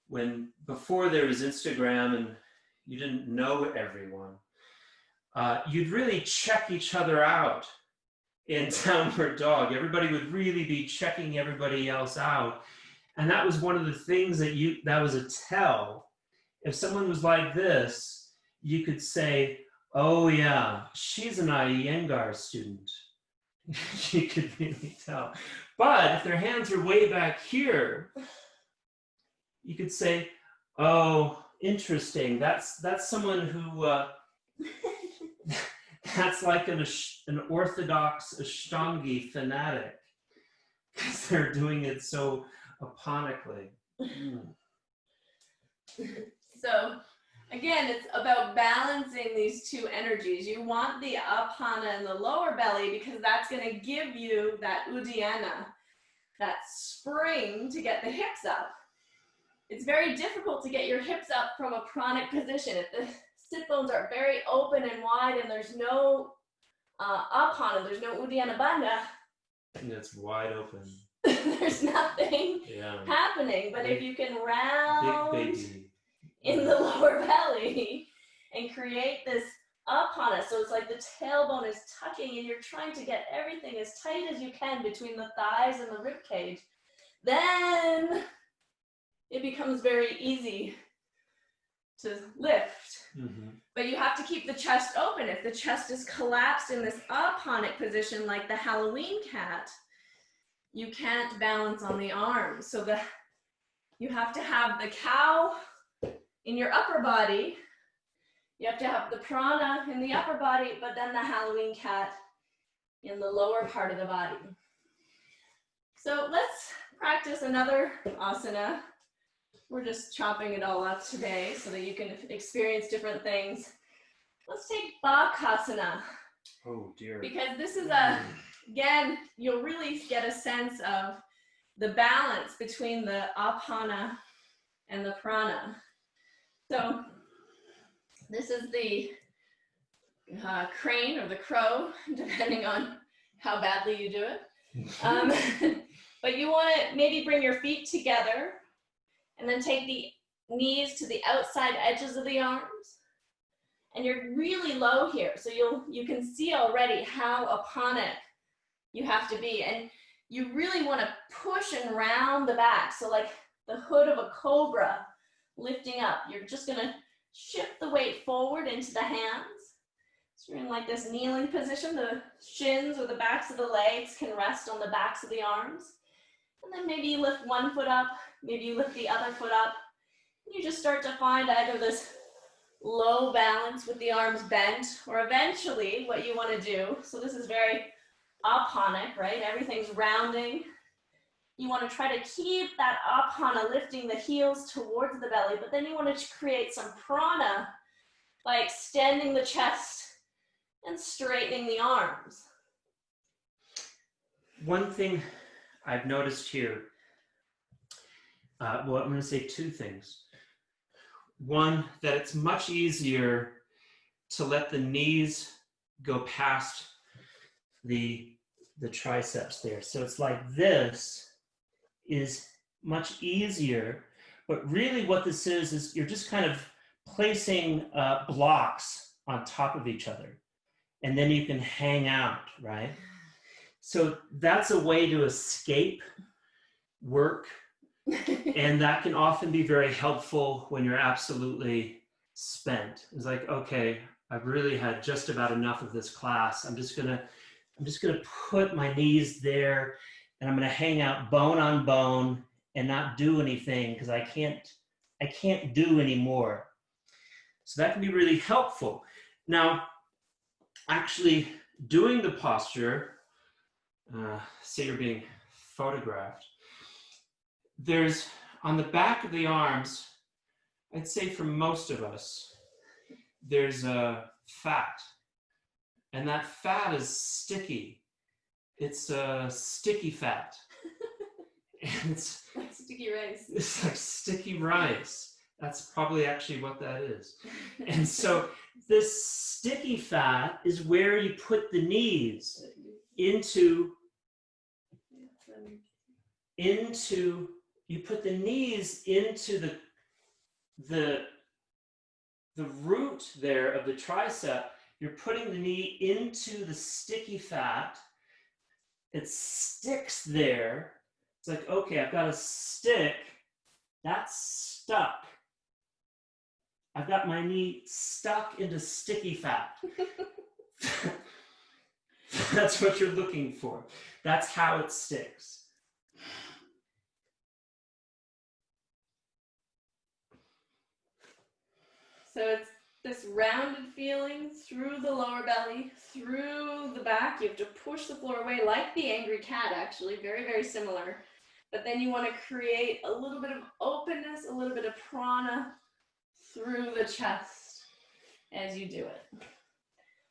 when before there was Instagram and you didn't know everyone, you'd really check each other out in Downward Dog. Everybody would really be checking everybody else out. And that was one of the things that was a tell. If someone was like this, you could say, oh yeah, she's an Iyengar student. You could really tell. But if their hands are way back here, you could say, oh, interesting. That's someone who, that's like an Orthodox Ashtangi fanatic, because they're doing it so aponically. So again, it's about balancing these two energies. You want the apana in the lower belly because that's going to give you that uddiyana, that spring to get the hips up. It's very difficult to get your hips up from a pranic position. If the sit bones are very open and wide and there's no apana, there's no uddiyana bandha. And it's wide open. There's nothing happening. But if you can round in the lower belly and create this apana, so it's like the tailbone is tucking and you're trying to get everything as tight as you can between the thighs and the rib cage, then it becomes very easy to lift. Mm-hmm. But you have to keep the chest open. If the chest is collapsed in this aponic position like the Halloween cat, you can't balance on the arms. So you have to have the cow in your upper body. You have to have the prana in the upper body, but then the Halloween cat in the lower part of the body. So let's practice another asana. We're just chopping it all up today so that you can experience different things. Let's take Bakasana. Oh dear. Because this is again, you'll really get a sense of the balance between the apana and the prana. So this is the crane or the crow, depending on how badly you do it. But you want to maybe bring your feet together and then take the knees to the outside edges of the arms. And you're really low here. So you can see already how aponic you have to be. And you really want to push and round the back. So like the hood of a cobra lifting up. You're just going to shift the weight forward into the hands. So you're in like this kneeling position. The shins or the backs of the legs can rest on the backs of the arms. And then maybe you lift one foot up, maybe you lift the other foot up. You just start to find either this low balance with the arms bent, or eventually what you want to do, so this is very aponic, right? Everything's rounding. You want to try to keep that apana lifting the heels towards the belly, but then you want to create some prana by extending the chest and straightening the arms. One thing I've noticed here, well, I'm going to say two things. One, that it's much easier to let the knees go past the triceps there. So it's like this is much easier, but really what this is you're just kind of placing blocks on top of each other, and then you can hang out, right? So that's a way to escape work, and that can often be very helpful when you're absolutely spent. It's like, okay, I've really had just about enough of this class. I'm just gonna put my knees there, and I'm gonna hang out bone on bone and not do anything because I can't do anymore. So that can be really helpful. Now, actually doing the posture, say you're being photographed, there's on the back of the arms, I'd say for most of us, there's a fat, and that fat is sticky. It's a sticky fat. And it's like sticky rice. It's like sticky rice. That's probably actually what that is. And so this sticky fat is where you put the knees into into, you put the knees into the root there of the tricep. You're putting the knee into the sticky fat. It sticks there. It's like, okay, I've got a stick. That's stuck. I've got my knee stuck into sticky fat. That's what you're looking for. That's how it sticks. So it's this rounded feeling through the lower belly, through the back. You have to push the floor away like the angry cat, actually, very, very similar. But then you want to create a little bit of openness, a little bit of prana through the chest as you do it.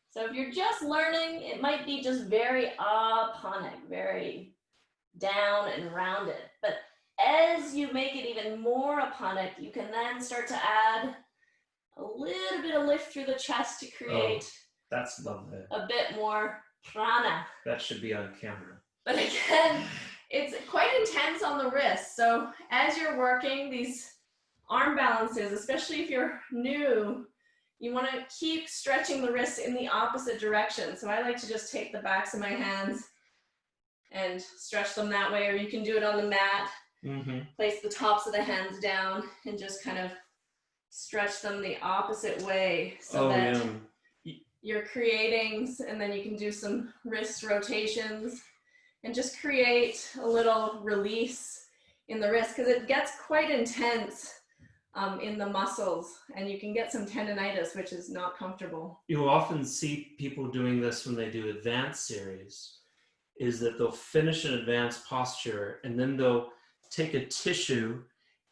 So if you're just learning, it might be just very aponic, very down and rounded. But as you make it even more aponic, you can then start to add a little bit of lift through the chest to create that's lovely. A bit more prana. That should be on camera. But again, it's quite intense on the wrist. So as you're working these arm balances, especially if you're new, you want to keep stretching the wrists in the opposite direction. So I like to just take the backs of my hands and stretch them that way, or you can do it on the mat. Mm-hmm. Place the tops of the hands down and just kind of stretch them the opposite way so that you're creating, and then you can do some wrist rotations and just create a little release in the wrist, because it gets quite intense in the muscles, and you can get some tendonitis, which is not comfortable. You'll often see people doing this when they do advanced series, is that they'll finish an advanced posture and then they'll take a tissue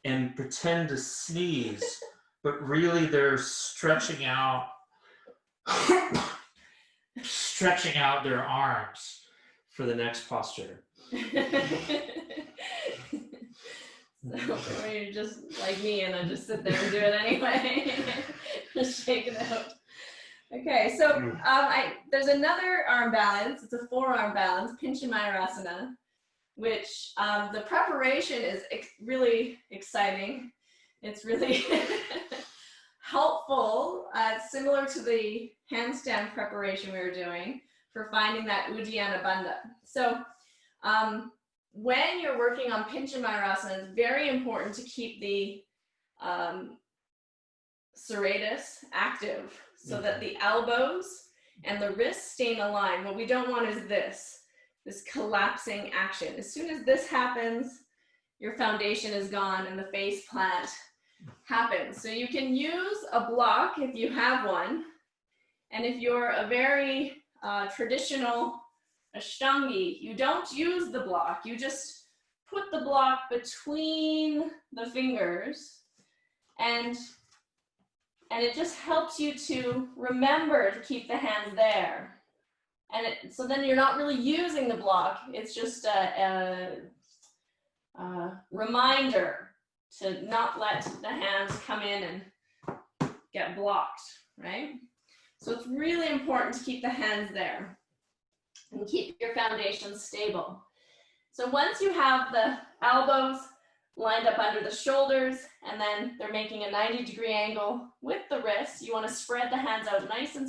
and pretend to sneeze, but really they're stretching out their arms for the next posture. So, or you're just like me and I just sit there and do it anyway. Just shake it out. Okay, so there's another arm balance. It's a forearm balance, Pinchamayurasana, which the preparation is really exciting. It's really helpful, similar to the handstand preparation we were doing for finding that Uddiyana Bandha. So when you're working on Pinchamayurasana, it's very important to keep the serratus active so that the elbows and the wrists stay in a line. What we don't want is this collapsing action. As soon as this happens, your foundation is gone and the face plant happens. So you can use a block if you have one. And if you're a very traditional Ashtangi, you don't use the block. You just put the block between the fingers, and it just helps you to remember to keep the hands there. And so then you're not really using the block. It's just a reminder to not let the hands come in and get blocked, right? So it's really important to keep the hands there and keep your foundation stable. So once you have the elbows lined up under the shoulders, and then they're making a 90-degree angle with the wrists, you want to spread the hands out nice and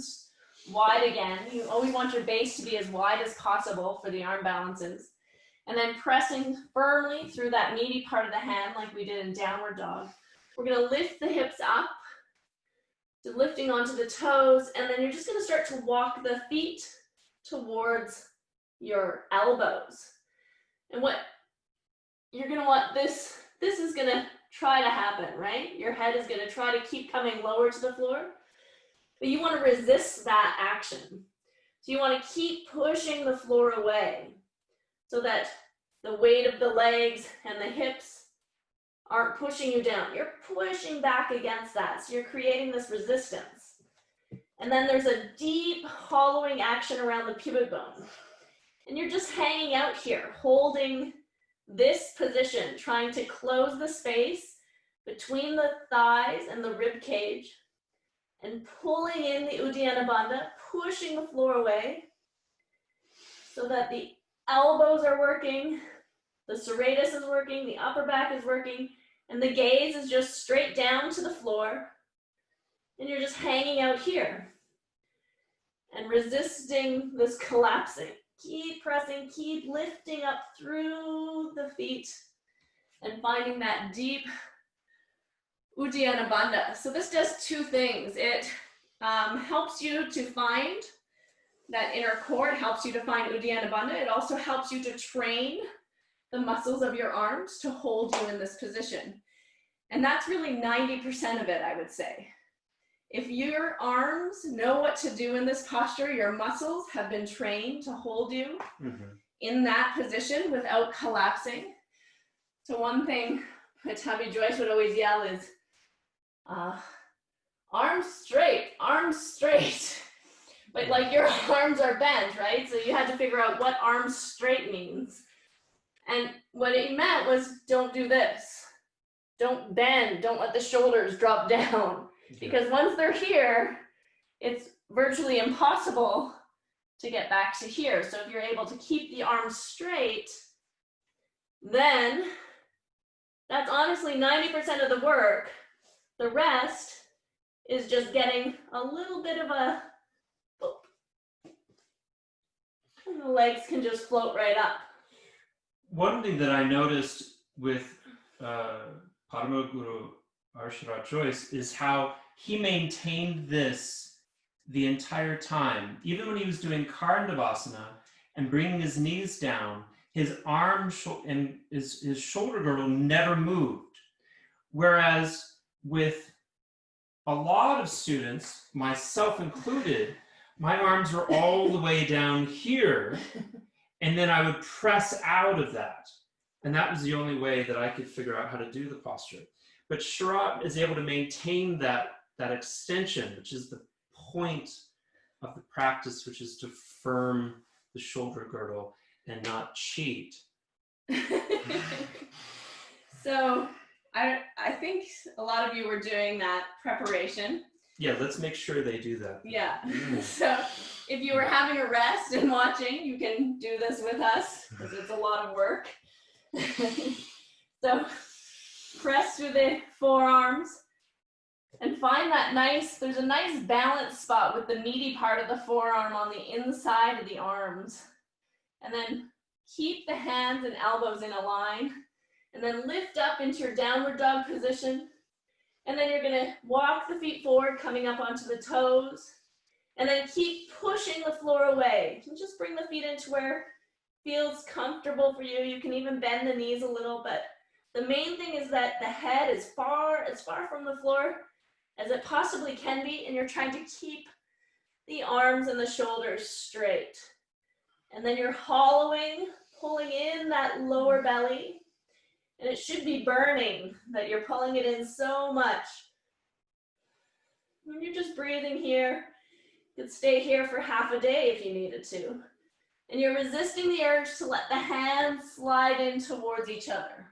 wide again. You always want your base to be as wide as possible for the arm balances. And then pressing firmly through that meaty part of the hand like we did in downward dog. We're going to lift the hips up, to lifting onto the toes, and then you're just going to start to walk the feet towards your elbows. And what you're going to want, this is going to try to happen, right? Your head is going to try to keep coming lower to the floor, but you want to resist that action. So you want to keep pushing the floor away so that the weight of the legs and the hips aren't pushing you down. You're pushing back against that. So you're creating this resistance. And then there's a deep hollowing action around the pubic bone. And you're just hanging out here, holding this position, trying to close the space between the thighs and the rib cage, and pulling in the Uddiyana Bandha, pushing the floor away so that the elbows are working The serratus is working, the upper back is working, and the gaze is just straight down to the floor. And you're just hanging out here and resisting this collapsing. Keep pressing, keep lifting up through the feet and finding that deep Uddiyana Bandha. So this does two things. It helps you to find that inner core. It helps you to find Uddiyana Bandha. It also helps you to train the muscles of your arms to hold you in this position. And that's really 90% of it, I would say. If your arms know what to do in this posture, your muscles have been trained to hold you in that position without collapsing. So one thing Patabi Joyce would always yell is, arms straight, arms straight. But like your arms are bent, right? So you had to figure out what arms straight means. And what it meant was, don't do this. Don't bend, don't let the shoulders drop down. Because once they're here, it's virtually impossible to get back to here. So if you're able to keep the arms straight, then that's honestly 90% of the work. The rest is just getting a little bit of a, and the legs can just float right up. One thing that I noticed with Paramaguru Arsharat Joyce is how he maintained this the entire time. Even when he was doing Karndavasana and bringing his knees down, his arm and his shoulder girdle never moved. Whereas with a lot of students, myself included, my arms were all the way down here, and then I would press out of that. And that was the only way that I could figure out how to do the posture. But Sharat is able to maintain that extension, which is the point of the practice, which is to firm the shoulder girdle and not cheat. So I think a lot of you were doing that preparation. Yeah, let's make sure they do that. Yeah. So if you were having a rest and watching, you can do this with us because it's a lot of work. So press through the forearms and find that there's a nice balance spot with the meaty part of the forearm on the inside of the arms. And then keep the hands and elbows in a line and then lift up into your downward dog position. And then you're gonna walk the feet forward, coming up onto the toes, and then keep pushing the floor away. And just bring the feet into where it feels comfortable for you. You can even bend the knees a little, but the main thing is that the head is as far from the floor as it possibly can be, and you're trying to keep the arms and the shoulders straight. And then you're hollowing, pulling in that lower belly. And it should be burning that you're pulling it in so much. When you're just breathing here, you could stay here for half a day if you needed to. And you're resisting the urge to let the hands slide in towards each other.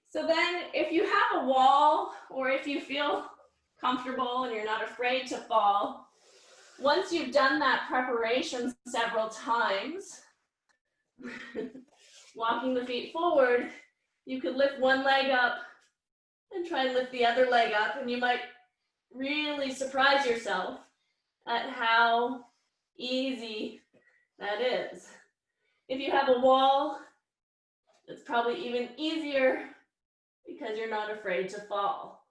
So then if you have a wall, or if you feel comfortable and you're not afraid to fall, once you've done that preparation several times, walking the feet forward, you could lift one leg up and try and lift the other leg up, and you might really surprise yourself at how easy that is. If you have a wall, it's probably even easier because you're not afraid to fall.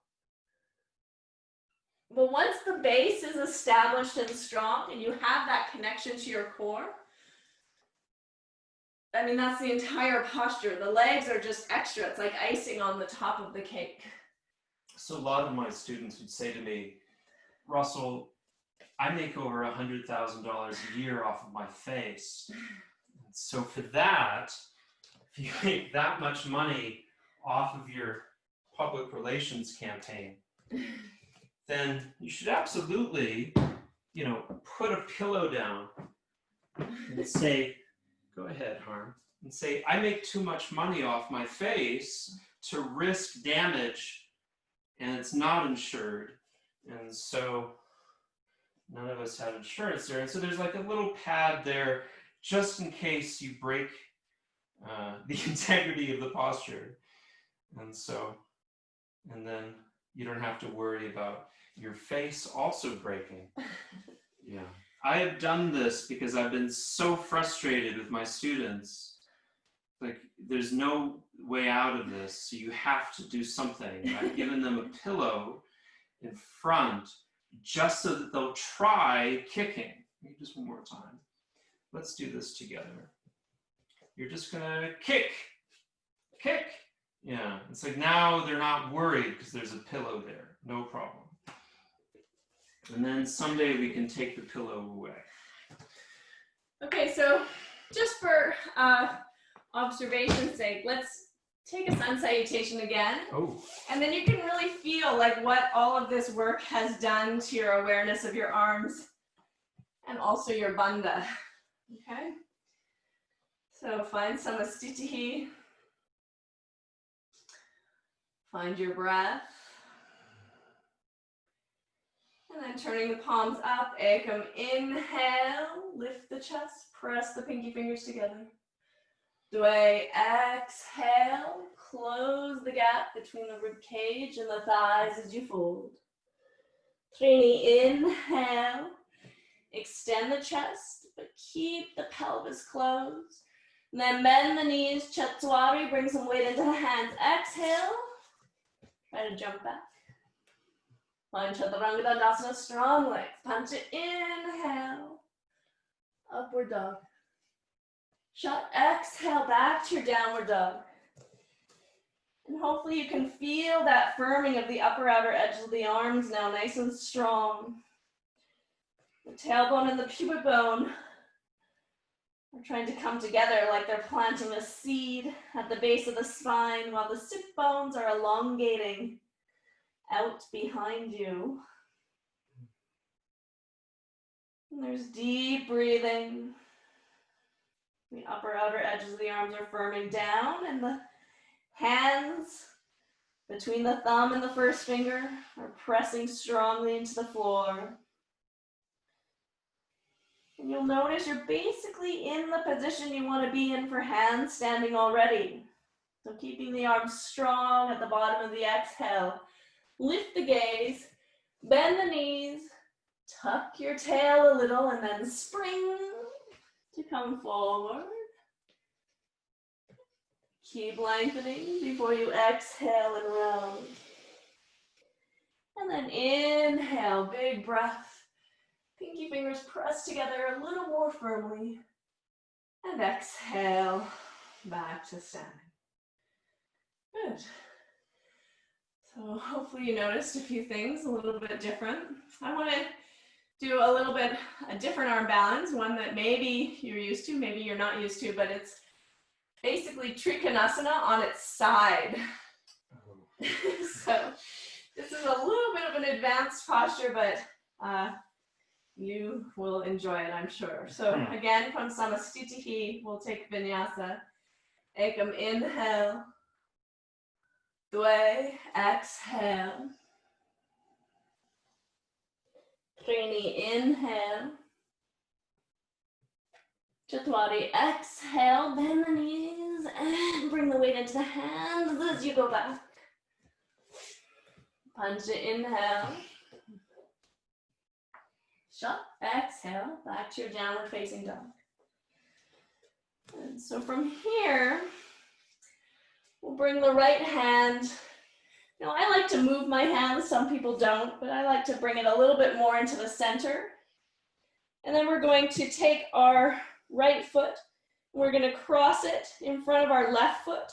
But once the base is established and strong and you have that connection to your core, I mean, that's the entire posture. The legs are just extra. It's like icing on the top of the cake. So a lot of my students would say to me, Russell, I make over $100,000 a year off of my face. And so for that, if you make that much money off of your public relations campaign, then you should absolutely, put a pillow down and say, go ahead, Harm, and say, I make too much money off my face to risk damage, and it's not insured. And so none of us have insurance there. And so there's like a little pad there just in case you break the integrity of the posture. And then you don't have to worry about your face also breaking. Yeah. I have done this because I've been so frustrated with my students. Like, there's no way out of this, so you have to do something. I've given them a pillow in front just so that they'll try kicking. Maybe just one more time. Let's do this together. You're just gonna kick. Yeah, it's like now they're not worried because there's a pillow there. No problem. And then someday we can take the pillow away. Okay, so just for observation's sake, let's take a sun salutation again. Oh. And then you can really feel like what all of this work has done to your awareness of your arms and also your bandha. Okay? So find samastitihi. Find your breath. And then turning the palms up, ekam, inhale, lift the chest, press the pinky fingers together. Dwe, exhale, close the gap between the rib cage and the thighs as you fold. Trini, inhale, extend the chest, but keep the pelvis closed. And then bend the knees, Chaturanga, bring some weight into the hands. Exhale, try to jump back. Find Chaturanga Dandasana, strong legs. Punch it, inhale, upward dog. Shut, exhale, back to your downward dog. And hopefully you can feel that firming of the upper outer edges of the arms now, nice and strong. The tailbone and the pubic bone are trying to come together like they're planting a seed at the base of the spine while the sit bones are elongating out behind you. And there's deep breathing. The upper outer edges of the arms are firming down and the hands between the thumb and the first finger are pressing strongly into the floor. And you'll notice you're basically in the position you want to be in for handstanding already. So keeping the arms strong at the bottom of the exhale. Lift the gaze, bend the knees, tuck your tail a little, and then spring to come forward. Keep lengthening before you exhale and round. And then inhale, big breath. Pinky fingers press together a little more firmly. And exhale, back to standing. Good. So hopefully you noticed a few things a little bit different. I want to do a different arm balance, one that maybe you're used to, maybe you're not used to, but it's basically Trikonasana on its side. So this is a little bit of an advanced posture, but you will enjoy it, I'm sure. So again, from Samastitihi, we'll take Vinyasa. Ekam, inhale. Dwe, exhale. Trini, inhale. Chaturanga, exhale, bend the knees and bring the weight into the hands as you go back. Punch it, inhale. Shut, exhale, back to your downward facing dog. And so from here, we'll bring the right hand. Now I like to move my hands, some people don't, but I like to bring it a little bit more into the center. And then we're going to take our right foot, we're going to cross it in front of our left foot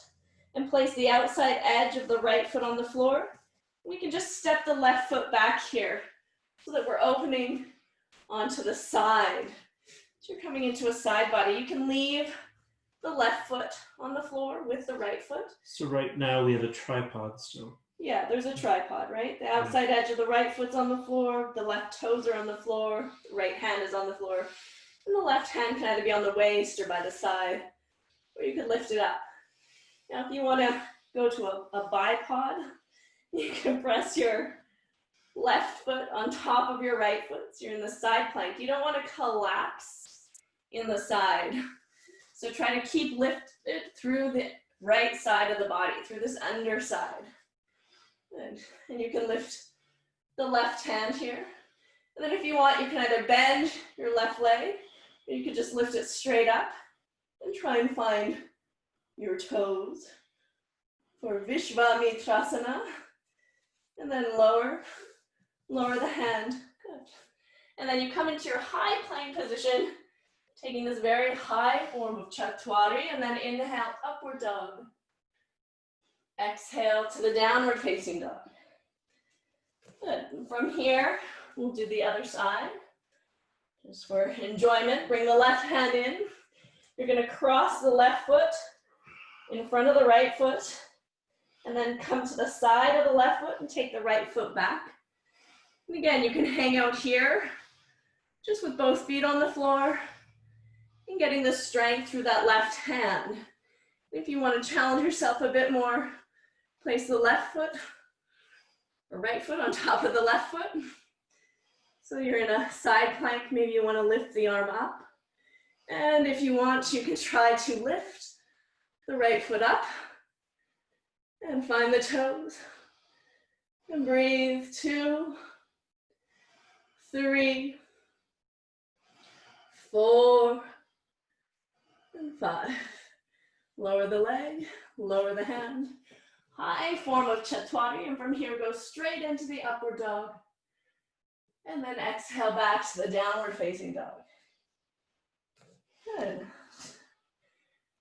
and place the outside edge of the right foot on the floor. We can just step the left foot back here so that we're opening onto the side. So you're coming into a side body. You can leave the left foot on the floor with the right foot. So right now we have a tripod still. Yeah, there's a tripod, right? The outside edge of the right foot's on the floor, the left toes are on the floor, the right hand is on the floor, and the left hand can either be on the waist or by the side, or you could lift it up. Now, if you want to go to a bipod, you can press your left foot on top of your right foot, so you're in the side plank. You don't want to collapse in the side. So try to keep lifted through the right side of the body, through this underside. Good. And you can lift the left hand here. And then if you want, you can either bend your left leg, or you could just lift it straight up and try and find your toes for Vishvamitrasana. And then lower the hand. Good. And then you come into your high plank position, taking this very high form of Chaturanga, and then inhale, upward dog. Exhale to the downward facing dog. Good. And from here, we'll do the other side. Just for enjoyment, bring the left hand in. You're going to cross the left foot in front of the right foot, and then come to the side of the left foot and take the right foot back. And again, you can hang out here, just with both feet on the floor, and getting the strength through that left hand. If you want to challenge yourself a bit more, place the left foot or right foot on top of the left foot. So you're in a side plank, maybe you want to lift the arm up. And if you want, you can try to lift the right foot up and find the toes. And breathe, 2, 3, 4, and 5. Lower the leg, lower the hand. High form of Chaturanga, and from here go straight into the upward dog. And then exhale back to the downward facing dog. Good.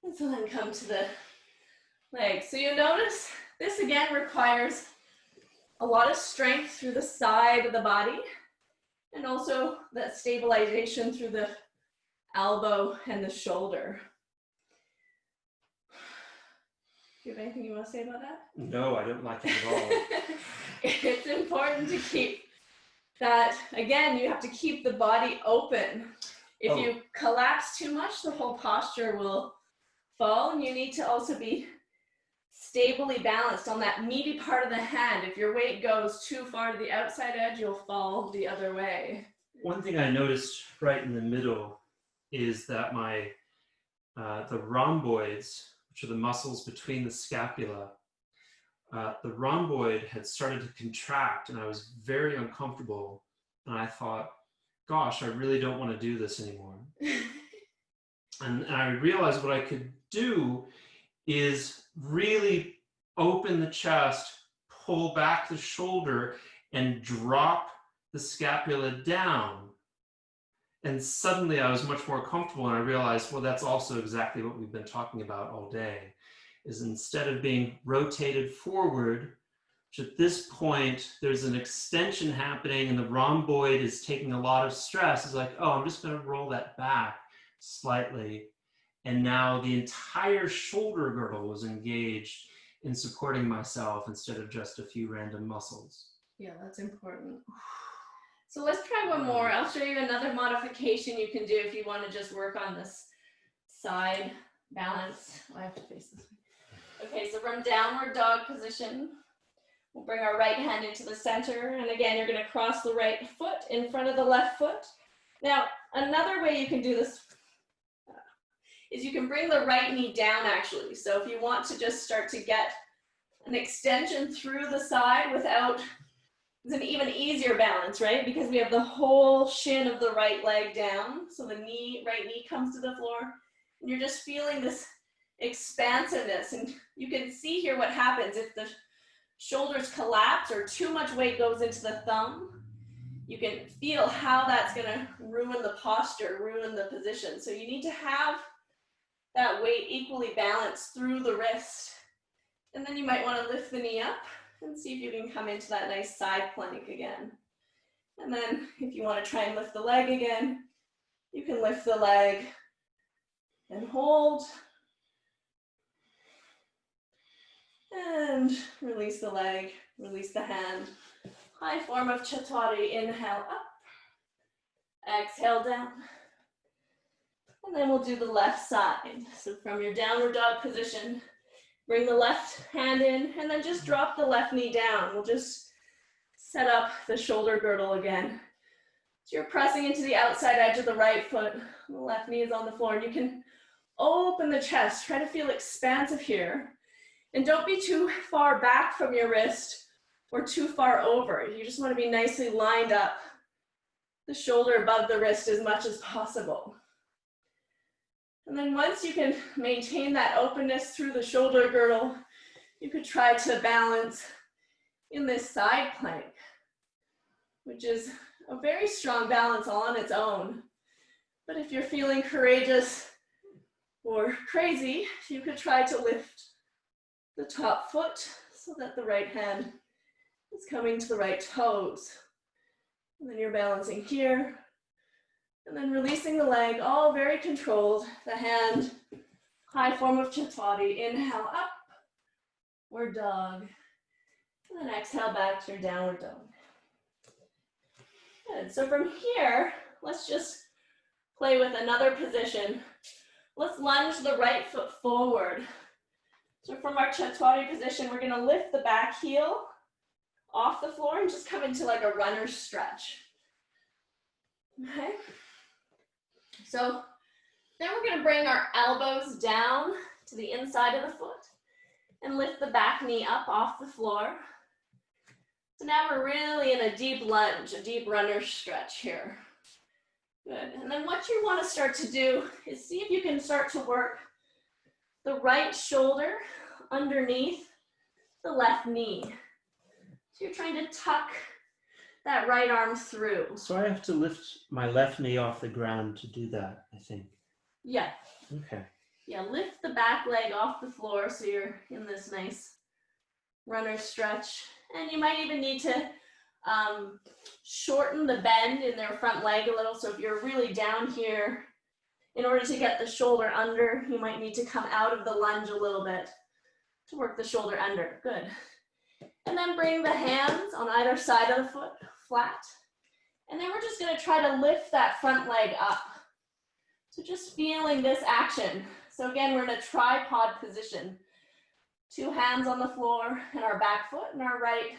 And so then come to the legs. So you notice this again requires a lot of strength through the side of the body, and also that stabilization through the elbow and the shoulder. Do you have anything you want to say about that? No, I don't like it at all. It's important to keep that, again, you have to keep the body open. If you collapse too much, the whole posture will fall, and you need to also be stably balanced on that meaty part of the hand. If your weight goes too far to the outside edge, you'll fall the other way. One thing I noticed right in the middle is that the rhomboids, which are the muscles between the scapula, the rhomboid had started to contract, and I was very uncomfortable. And I thought, gosh, I really don't want to do this anymore. And I realized what I could do is really open the chest, pull back the shoulder, and drop the scapula down. And suddenly I was much more comfortable, and I realized, well, that's also exactly what we've been talking about all day, is instead of being rotated forward, which at this point, there's an extension happening and the rhomboid is taking a lot of stress. It's like, oh, I'm just gonna roll that back slightly. And now the entire shoulder girdle was engaged in supporting myself instead of just a few random muscles. Yeah, that's important. So let's try one more. I'll show you another modification you can do if you want to just work on this side balance. I have to face this way. Okay, so from downward dog position, we'll bring our right hand into the center. And again, you're going to cross the right foot in front of the left foot. Now, another way you can do this is you can bring the right knee down actually. So if you want to just start to get an extension through the side without, it's an even easier balance, right? Because we have the whole shin of the right leg down. So the right knee comes to the floor, and you're just feeling this expansiveness. And you can see here what happens if the shoulders collapse or too much weight goes into the thumb. You can feel how that's gonna ruin the posture, ruin the position. So you need to have that weight equally balanced through the wrist. And then you might want to lift the knee up and see if you can come into that nice side plank again. And then if you want to try and lift the leg again, you can lift the leg and hold. And release the leg, release the hand. High form of Chaturanga, inhale up, exhale down. And then we'll do the left side. So from your downward dog position, bring the left hand in and then just drop the left knee down. We'll just set up the shoulder girdle again So you're pressing into the outside edge of the right foot. The left knee is on the floor, and you can open the chest. Try to feel expansive here. And don't be too far back from your wrist or too far over. You just want to be nicely lined up, the shoulder above the wrist as much as possible. And then once you can maintain that openness through the shoulder girdle, you could try to balance in this side plank, which is a very strong balance all on its own. But if you're feeling courageous or crazy, you could try to lift the top foot so that the right hand is coming to the right toes. And then you're balancing here. And then releasing the leg, all very controlled. The hand, high form of Chaturanga. Inhale up, upward dog. And then exhale back to your downward dog. Good, so from here, let's just play with another position. Let's lunge the right foot forward. So from our Chaturanga position, we're gonna lift the back heel off the floor and just come into like a runner's stretch. Okay. So then we're going to bring our elbows down to the inside of the foot and lift the back knee up off the floor. So now we're really in a deep lunge, a deep runner's stretch here. Good. And then what you want to start to do is see if you can start to work the right shoulder underneath the left knee. So you're trying to tuck that right arm through. So I have to lift my left knee off the ground to do that, I think. Yeah. Okay. Yeah, lift the back leg off the floor so you're in this nice runner stretch. And you might even need to shorten the bend in their front leg a little. So if you're really down here, in order to get the shoulder under, you might need to come out of the lunge a little bit to work the shoulder under. Good. And then bring the hands on either side of the foot flat. And then we're just going to try to lift that front leg up. So just feeling this action. So again, we're in a tripod position. 2 hands on the floor and our back foot, and our right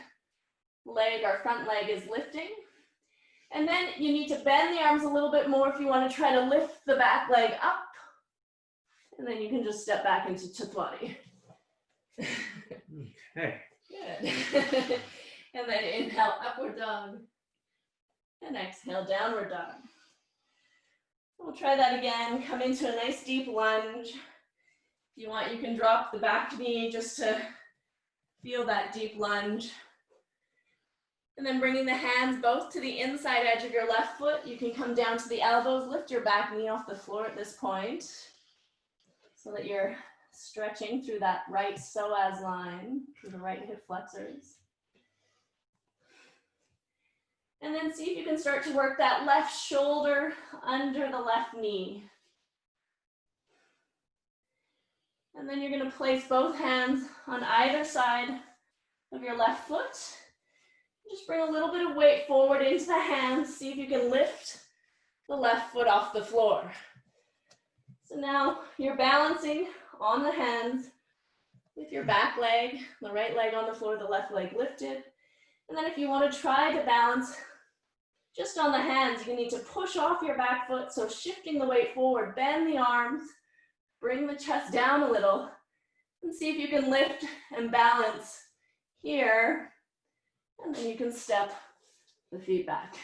leg, our front leg is lifting. And then you need to bend the arms a little bit more if you want to try to lift the back leg up. And then you can just step back into Chaturanga. Okay. Good. And then inhale, upward dog. And exhale, downward dog. We'll try that again. Come into a nice deep lunge. If you want, you can drop the back knee just to feel that deep lunge. And then bringing the hands both to the inside edge of your left foot. You can come down to the elbows, lift your back knee off the floor at this point so that you're stretching through that right psoas line, through the right hip flexors. And then see if you can start to work that left shoulder under the left knee. And then you're going to place both hands on either side of your left foot. Just bring a little bit of weight forward into the hands. See if you can lift the left foot off the floor. So now you're balancing on the hands with your back leg, the right leg on the floor, the left leg lifted. And then if you want to try to balance just on the hands, you need to push off your back foot. So shifting the weight forward, bend the arms, bring the chest down a little, and see if you can lift and balance here. And then you can step the feet back.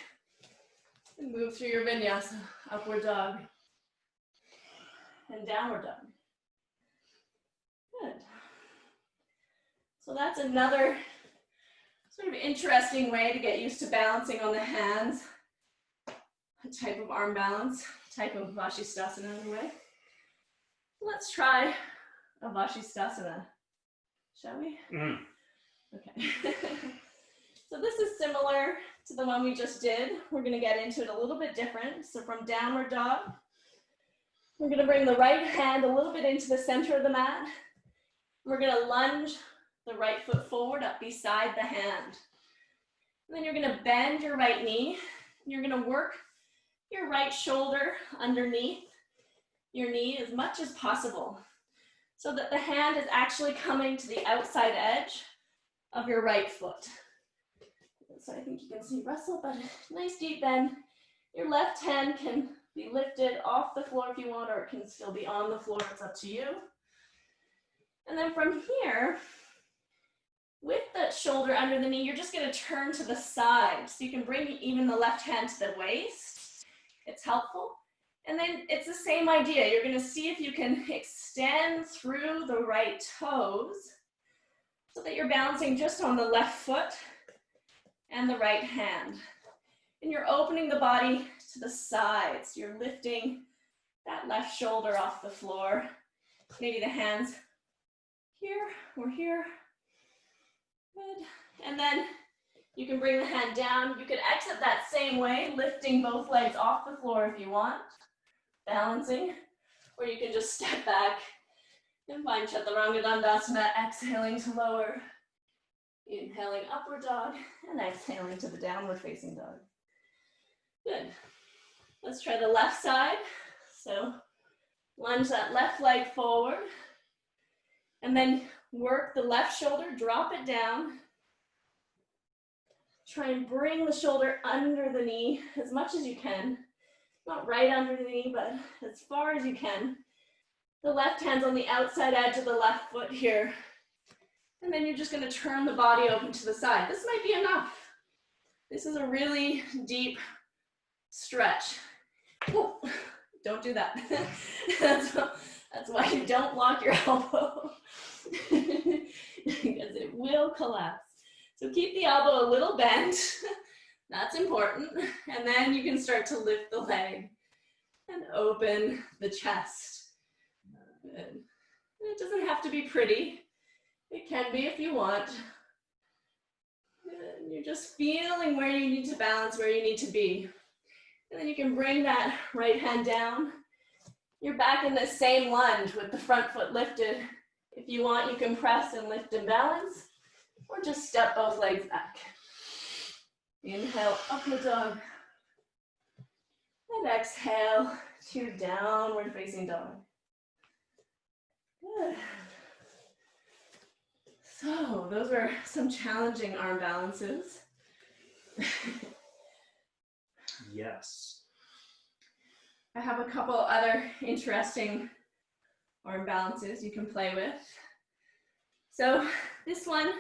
And move through your vinyasa, upward dog, and downward dog. Good. So that's another sort of interesting way to get used to balancing on the hands. A type of arm balance, type of Vashisthasana in a way. Let's try a Vashisthasana, shall we? Mm. Okay. So this is similar to the one we just did. We're going to get into it a little bit different. So from downward dog, we're going to bring the right hand a little bit into the center of the mat. We're going to lunge the right foot forward up beside the hand. And then you're going to bend your right knee. And you're going to work your right shoulder underneath your knee as much as possible so that the hand is actually coming to the outside edge of your right foot. So I think you can see Russell, but a nice deep bend Your left hand can be lifted off the floor if you want, or it can still be on the floor. It's up to you. And then from here, with that shoulder under the knee, you're just going to turn to the side. So you can bring even the left hand to the waist. It's helpful. And then it's the same idea. You're going to see if you can extend through the right toes so that you're balancing just on the left foot and the right hand. And you're opening the body to the sides. You're lifting that left shoulder off the floor. Maybe the hands here or here. Good. And then you can bring the hand down. You can exit that same way, lifting both legs off the floor if you want, balancing, or you can just step back and find Chaturanga Dandasana, exhaling to lower, inhaling upward dog, and exhaling to the downward facing dog. Good. Let's try the left side. So lunge that left leg forward, and then work the left shoulder, drop it down. Try and bring the shoulder under the knee as much as you can. Not right under the knee, but as far as you can. The left hand's on the outside edge of the left foot here. And then you're just going to turn the body open to the side. This might be enough. This is a really deep stretch. Whoa. Don't do that. That's why you don't lock your elbow. Because it will collapse. So keep the elbow a little bent. That's important. And then you can start to lift the leg and open the chest. Good. It doesn't have to be pretty. It can be if you want. Good. You're just feeling where you need to balance, where you need to be. And then you can bring that right hand down. You're back in the same lunge with the front foot lifted. If you want, you can press and lift and balance, or just step both legs back. Inhale, upward dog. And exhale to downward facing dog. Good. So those were some challenging arm balances. Yes. I have a couple other interesting arm balances you can play with. So this one,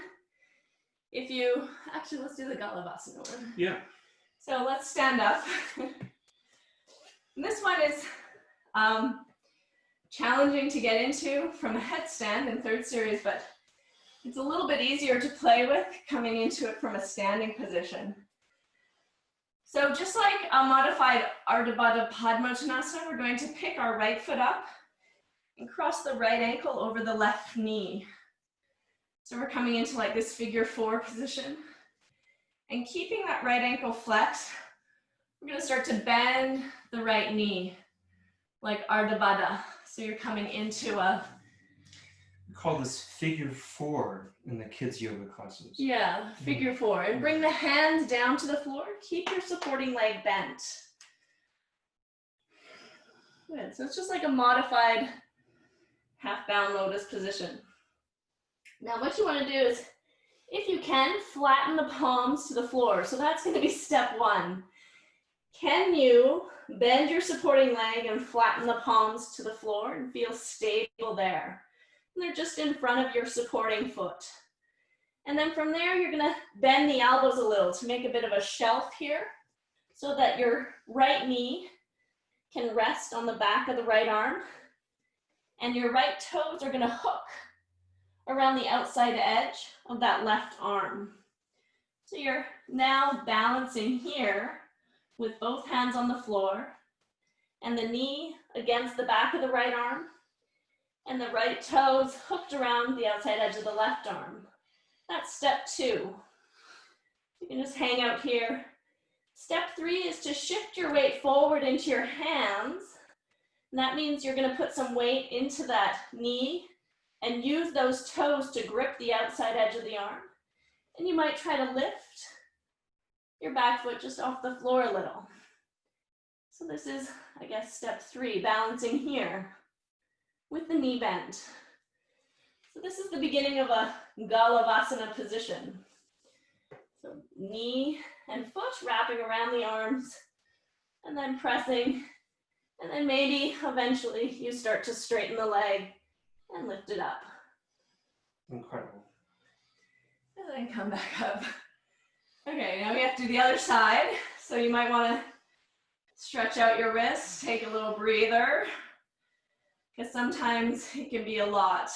if you, actually let's do the Galavasana one. Yeah. So let's stand up. And this one is challenging to get into from a headstand in third series, but it's a little bit easier to play with coming into it from a standing position. So just like a modified Ardha Baddha Padmottanasana, we're going to pick our right foot up and cross the right ankle over the left knee. So we're coming into like this figure 4 position. And keeping that right ankle flexed, we're going to start to bend the right knee, like Ardha Baddha. So you're coming into a... We call this figure 4 in the kids' yoga classes. Yeah, figure 4. And bring the hands down to the floor. Keep your supporting leg bent. Good. So it's just like a modified half-bound lotus position. Now what you want to do is, if you can, flatten the palms to the floor. So that's going to be step 1. Can you bend your supporting leg and flatten the palms to the floor and feel stable there? And they're just in front of your supporting foot. And then from there, you're going to bend the elbows a little to make a bit of a shelf here so that your right knee can rest on the back of the right arm. And your right toes are going to hook around the outside edge of that left arm. So you're now balancing here with both hands on the floor and the knee against the back of the right arm and the right toes hooked around the outside edge of the left arm. That's step 2. You can just hang out here. Step 3 is to shift your weight forward into your hands. And that means you're going to put some weight into that knee and use those toes to grip the outside edge of the arm. And you might try to lift your back foot just off the floor a little. So this is, I guess, step 3, balancing here with the knee bent. So this is the beginning of a Galavasana position. So knee and foot wrapping around the arms, and then pressing, and then maybe eventually you start to straighten the leg and lift it up. Incredible. And then come back up. Okay, now we have to do the other side. So you might want to stretch out your wrists, take a little breather, because sometimes it can be a lot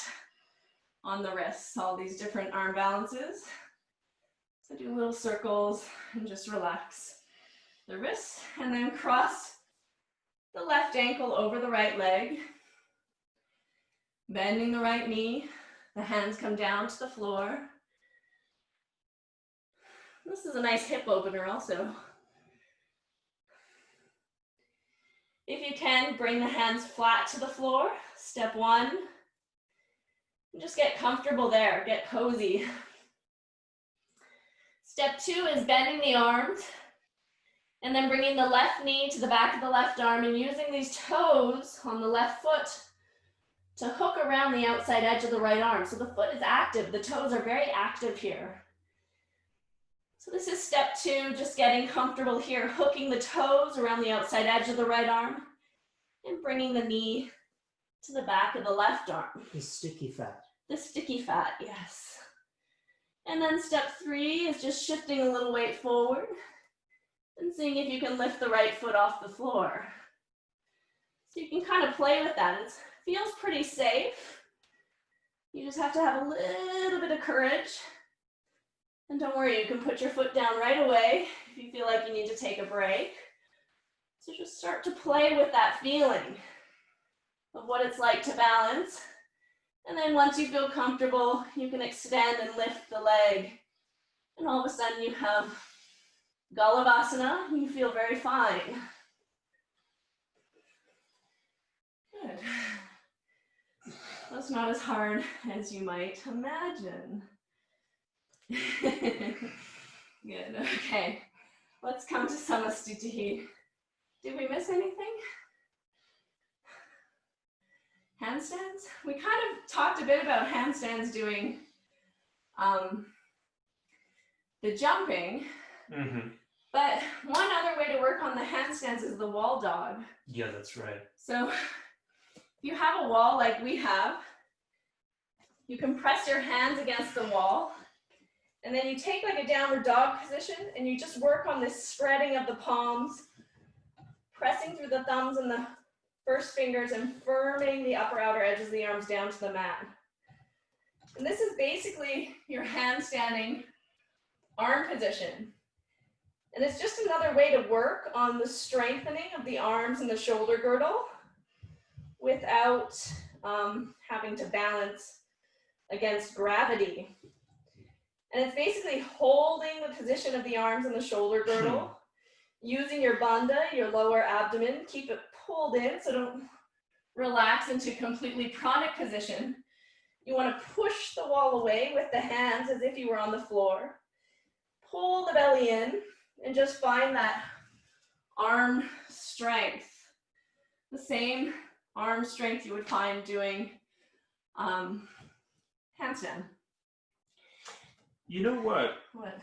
on the wrists, all these different arm balances. So do little circles and just relax the wrists, and then cross the left ankle over the right leg, bending the right knee. The hands come down to the floor. This is a nice hip opener also. If you can, bring the hands flat to the floor. Step one. And just get comfortable there, get cozy. Step two is bending the arms and then bringing the left knee to the back of the left arm and using these toes on the left foot to hook around the outside edge of the right arm. So the foot is active, the toes are very active here. So this is step two, just getting comfortable here, hooking the toes around the outside edge of the right arm and bringing the knee to the back of the left arm. The sticky fat. The sticky fat, yes. And then step three is just shifting a little weight forward and seeing if you can lift the right foot off the floor. So you can kind of play with that. It feels pretty safe. You just have to have a little bit of courage. And don't worry, you can put your foot down right away if you feel like you need to take a break. So just start to play with that feeling of what it's like to balance. And then once you feel comfortable, you can extend and lift the leg. And all of a sudden you have Galavasana, and you feel very fine. Good. That's not as hard as you might imagine. Good, okay. Let's come to Samastitihi. Did we miss anything? Handstands? We kind of talked a bit about handstands doing the jumping, but one other way to work on the handstands is the wall dog. Yeah, that's right. So if you have a wall like we have, you can press your hands against the wall, and then you take like a downward dog position, and you just work on this spreading of the palms, pressing through the thumbs and the first fingers and firming the upper outer edges of the arms down to the mat. And this is basically your handstanding arm position. And it's just another way to work on the strengthening of the arms and the shoulder girdle without having to balance against gravity. And it's basically holding the position of the arms and the shoulder girdle, using your bandha, your lower abdomen, keep it pulled in, so don't relax into completely pranic position. You want to push the wall away with the hands as if you were on the floor. Pull the belly in and just find that arm strength. The same arm strength you would find doing handstand. You know what? What?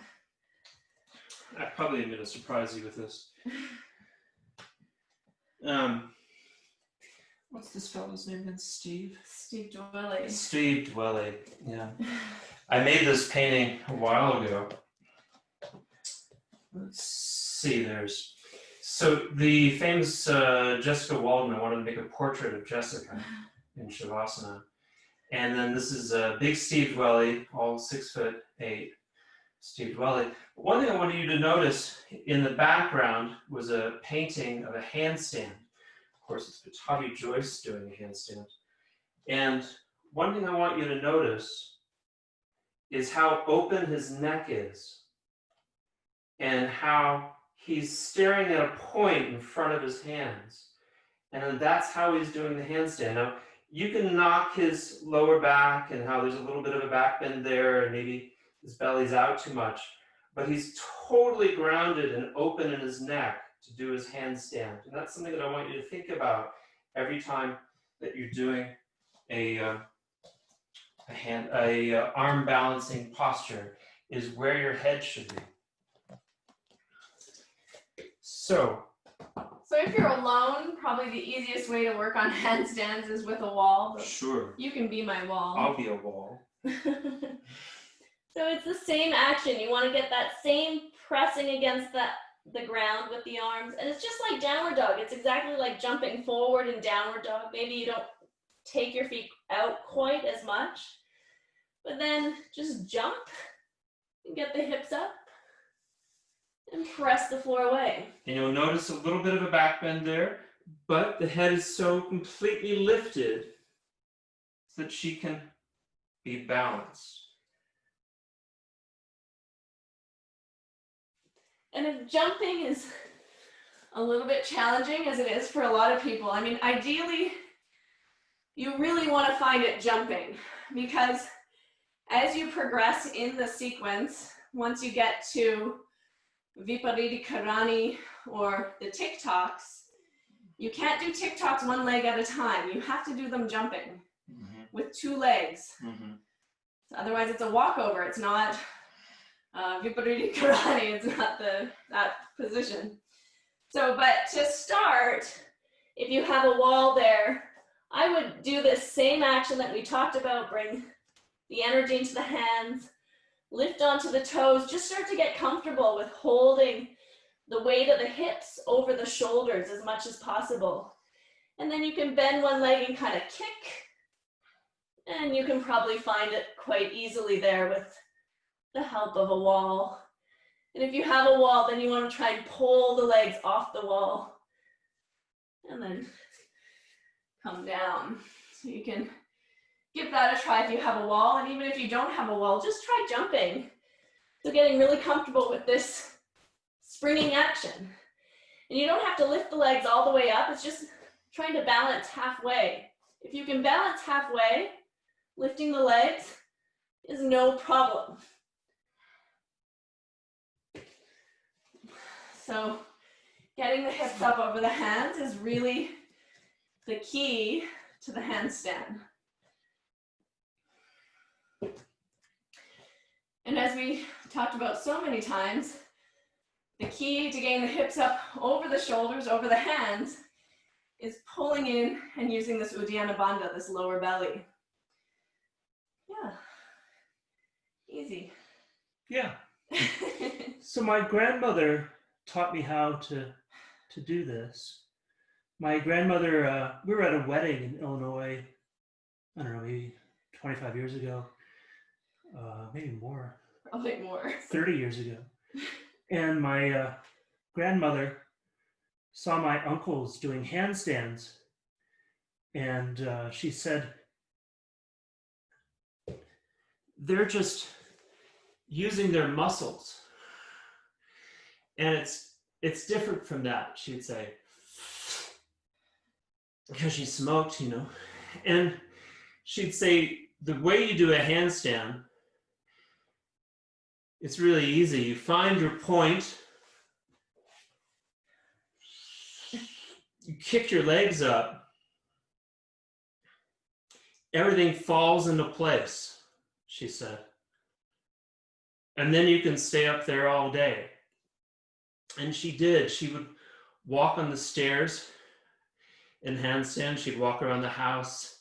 I probably am going to surprise you with this. What's this fellow's name again? Steve? Steve Dwelly. Steve Dwelly, yeah. I made this painting a while ago. Let's see, so the famous Jessica Waldman wanted to make a portrait of Jessica in Shavasana. And then this is big Steve Dwelly, all 6'8", Steve Dwelly. One thing I wanted you to notice in the background was a painting of a handstand. Of course, it's Batavi Joyce doing a handstand. And one thing I want you to notice is how open his neck is and how he's staring at a point in front of his hands. And that's how he's doing the handstand. Now, you can knock his lower back and how there's a little bit of a back bend there and maybe his belly's out too much, but he's totally grounded and open in his neck to do his handstand. And that's something that I want you to think about every time that you're doing a arm balancing posture, is where your head should be. So So if you're alone, probably the easiest way to work on handstands is with a wall. But Sure. you can be my wall. I'll be a wall. So it's the same action. You want to get that same pressing against the ground with the arms. And it's just like downward dog. It's exactly like jumping forward in downward dog. Maybe you don't take your feet out quite as much, but then just jump and get the hips up and press the floor away. And you'll notice a little bit of a back bend there, but the head is so completely lifted so that she can be balanced. And if jumping is a little bit challenging, as it is for a lot of people, I mean, ideally, you really want to find it jumping, because as you progress in the sequence, once you get to Vipariti Karani or the TikToks, you can't do TikToks one leg at a time. You have to do them jumping with 2 legs. So otherwise, it's a walkover. It's not Vipariti Karani. It's not that position. So, but to start, if you have a wall there, I would do this same action that we talked about. Bring the energy into the hands, lift onto the toes, just start to get comfortable with holding the weight of the hips over the shoulders as much as possible. And then you can bend one leg and kind of kick, and you can probably find it quite easily there with the help of a wall. And if you have a wall, then you want to try and pull the legs off the wall and then come down. So you can give that a try if you have a wall, and even if you don't have a wall, just try jumping. So getting really comfortable with this springing action. And you don't have to lift the legs all the way up, it's just trying to balance halfway. If you can balance halfway, lifting the legs is no problem. So getting the hips up over the hands is really the key to the handstand. And as we talked about so many times, the key to getting the hips up over the shoulders, over the hands, is pulling in and using this Uddiyana Bandha, this lower belly. Yeah, easy. Yeah. So my grandmother taught me how to do this. My grandmother, we were at a wedding in Illinois, I don't know, maybe 25 years ago, maybe more. Probably more. 30 years ago. And my grandmother saw my uncles doing handstands, and she said, they're just using their muscles. And it's different from that, she'd say. Because she smoked, you know. And she'd say, the way you do a handstand, it's really easy. You find your point, you kick your legs up, everything falls into place, she said. And then you can stay up there all day. And she did. She would walk on the stairs in handstand. She'd walk around the house.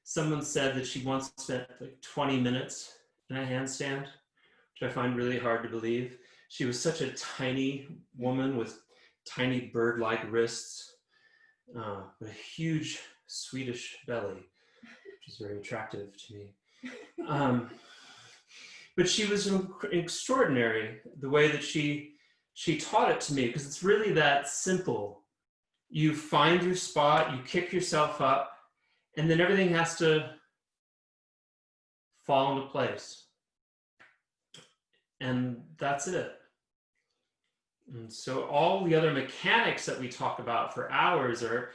Someone said that she once spent like 20 minutes in a handstand, which I find really hard to believe. She was such a tiny woman with tiny bird-like wrists, with a huge Swedish belly, which is very attractive to me. But she was extraordinary, the way that she taught it to me, because it's really that simple. You find your spot, you kick yourself up, and then everything has to fall into place. And that's it. And so all the other mechanics that we talk about for hours are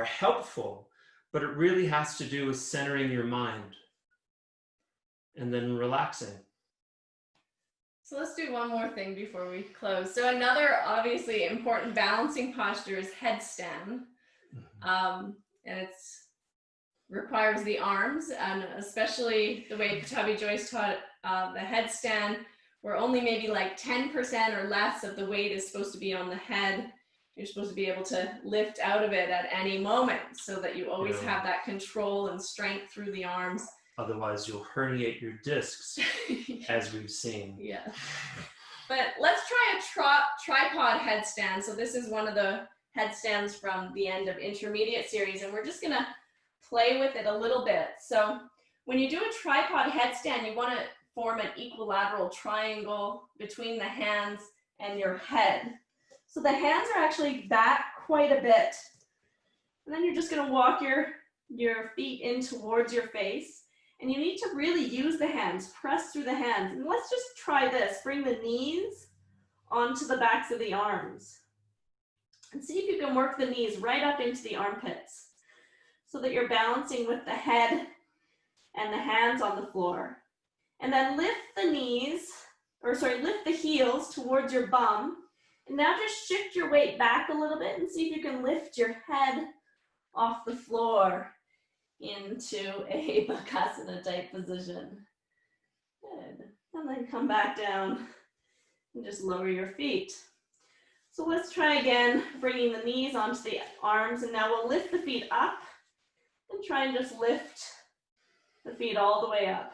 helpful, but it really has to do with centering your mind and then relaxing. So let's do one more thing before we close. So another obviously important balancing posture is headstand. And it requires the arms, and especially the way Pattabhi Jois taught the headstand, where only maybe like 10% or less of the weight is supposed to be on the head. You're supposed to be able to lift out of it at any moment so that you always Yeah. have that control and strength through the arms. Otherwise, you'll herniate your discs, as we've seen. Yeah. But let's try a tripod headstand. So this is one of the headstands from the end of intermediate series, and we're just gonna play with it a little bit. So when you do a tripod headstand, you want to form an equilateral triangle between the hands and your head. So the hands are actually back quite a bit. And then you're just gonna walk your feet in towards your face. And you need to really use the hands, press through the hands. And let's just try this. Bring the knees onto the backs of the arms. And see if you can work the knees right up into the armpits so that you're balancing with the head and the hands on the floor. And then lift the heels towards your bum. And now just shift your weight back a little bit and see if you can lift your head off the floor into a Bakasana type position. Good. And then come back down and just lower your feet. So let's try again, bringing the knees onto the arms, and now we'll lift the feet up and try and just lift the feet all the way up.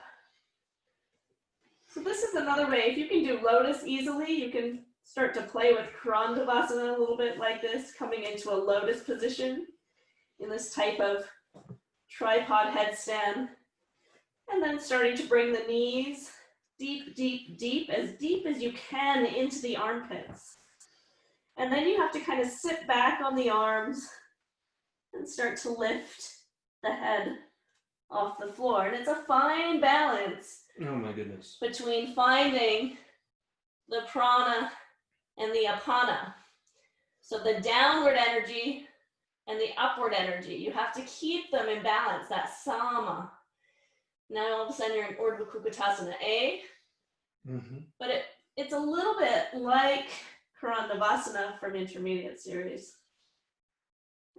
So this is another way. If you can do lotus easily, you can start to play with Karandavasana a little bit like this, coming into a lotus position in this type of tripod headstand, and then starting to bring the knees deep, deep, deep as you can into the armpits. And then you have to kind of sit back on the arms and start to lift the head off the floor. And it's a fine balance Oh my goodness. between finding the prana and the apana. So the downward energy and the upward energy, you have to keep them in balance, that sama. Now all of a sudden you're in Urdhva Kukutasana A, but it's a little bit like Karandavasana from intermediate series.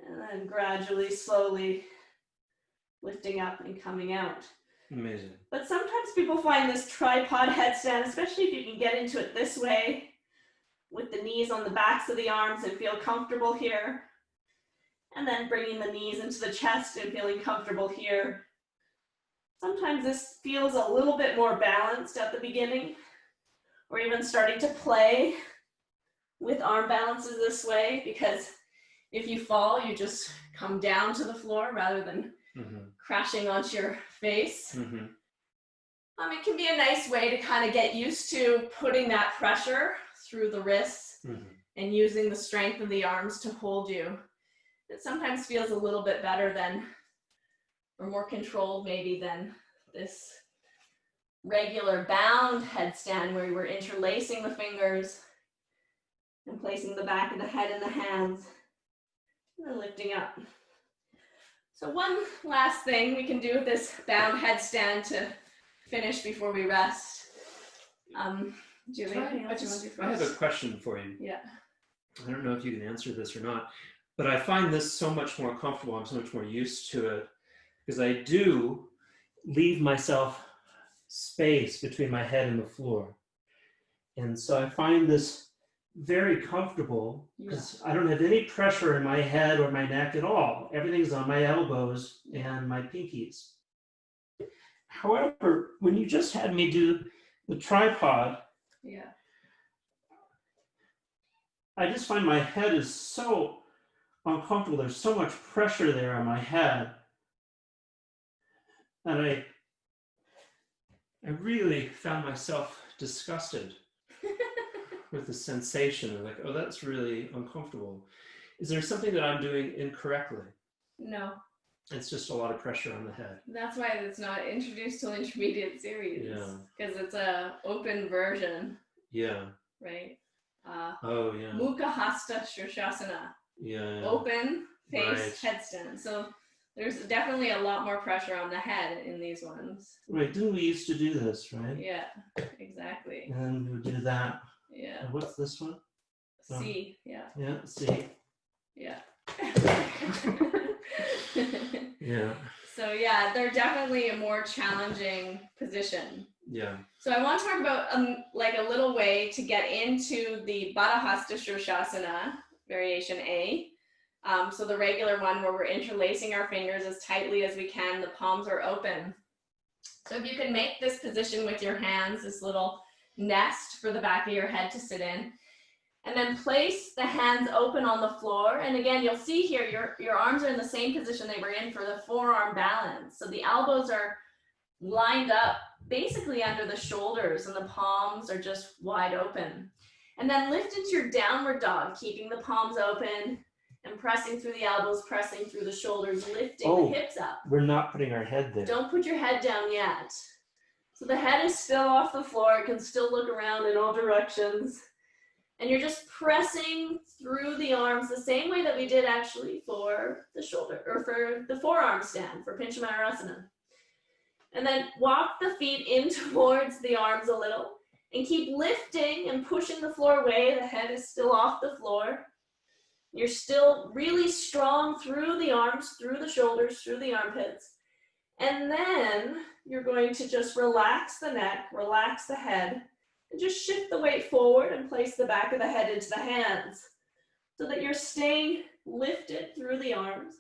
And then gradually, slowly lifting up and coming out. Amazing. But sometimes people find this tripod headstand, especially if you can get into it this way, with the knees on the backs of the arms and feel comfortable here. And then bringing the knees into the chest and feeling comfortable here. Sometimes this feels a little bit more balanced at the beginning, or even starting to play with arm balances this way, because if you fall, you just come down to the floor rather than crashing onto your face. It can be a nice way to kind of get used to putting that pressure through the wrists and using the strength of the arms to hold you. It sometimes feels a little bit better than, or more controlled maybe, than this regular bound headstand where we're interlacing the fingers and placing the back of the head in the hands and then lifting up. So one last thing we can do with this bound headstand to finish before we rest. Do you have anything else you want to do first? I have a question for you. Yeah. I don't know if you can answer this or not, but I find this so much more comfortable. I'm so much more used to it because I do leave myself space between my head and the floor. And so I find this very comfortable because I don't have any pressure in my head or my neck at all. Everything's on my elbows and my pinkies. However, when you just had me do the tripod, I just find my head is so uncomfortable. There's so much pressure there on my head. And I really found myself disgusted with the sensation of like, oh, that's really uncomfortable. Is there something that I'm doing incorrectly? No. It's just a lot of pressure on the head. That's why it's not introduced till intermediate series. Yeah. Because it's a open version. Yeah. Right? Oh, yeah. Mukha Hasta Shirshasana. Yeah. Open face headstand. So there's definitely a lot more pressure on the head in these ones. Right, didn't we used to do this, right? Yeah, exactly. And then we would do that. Yeah. And what's this one? C, yeah. Yeah, C. Yeah. Yeah. So yeah, they're definitely a more challenging position. Yeah. So I want to talk about like a little way to get into the Baddha Hasta Shirshasana variation A. So the regular one where we're interlacing our fingers as tightly as we can, the palms are open. So if you can make this position with your hands, this little nest for the back of your head to sit in, and then place the hands open on the floor. And again, you'll see here, your arms are in the same position they were in for the forearm balance. So the elbows are lined up basically under the shoulders and the palms are just wide open. And then lift into your downward dog, keeping the palms open and pressing through the elbows, pressing through the shoulders, lifting the hips up. We're not putting our head there. Don't put your head down yet. So the head is still off the floor. It can still look around in all directions. And you're just pressing through the arms the same way that we did actually for the shoulder or for the forearm stand for Pinchamayurasana. And then walk the feet in towards the arms a little and keep lifting and pushing the floor away. The head is still off the floor. You're still really strong through the arms, through the shoulders, through the armpits. And then you're going to just relax the neck, relax the head, and just shift the weight forward and place the back of the head into the hands so that you're staying lifted through the arms.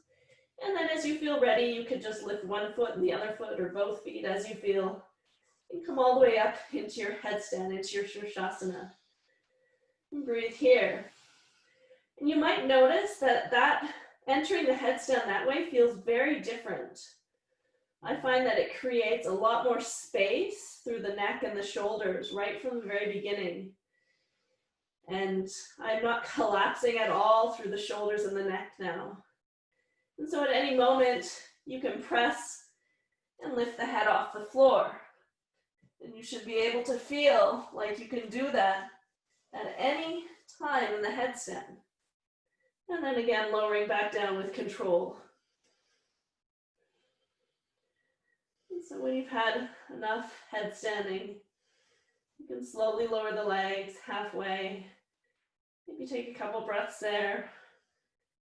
And then as you feel ready, you could just lift one foot and the other foot or both feet as you feel and come all the way up into your headstand, into your Shirshasana. And breathe here. And you might notice that entering the headstand that way feels very different. I find that it creates a lot more space through the neck and the shoulders right from the very beginning. And I'm not collapsing at all through the shoulders and the neck now. And so at any moment, you can press and lift the head off the floor. And you should be able to feel like you can do that at any time in the headstand. And then again, lowering back down with control. And so when you've had enough headstanding, you can slowly lower the legs halfway. Maybe take a couple breaths there.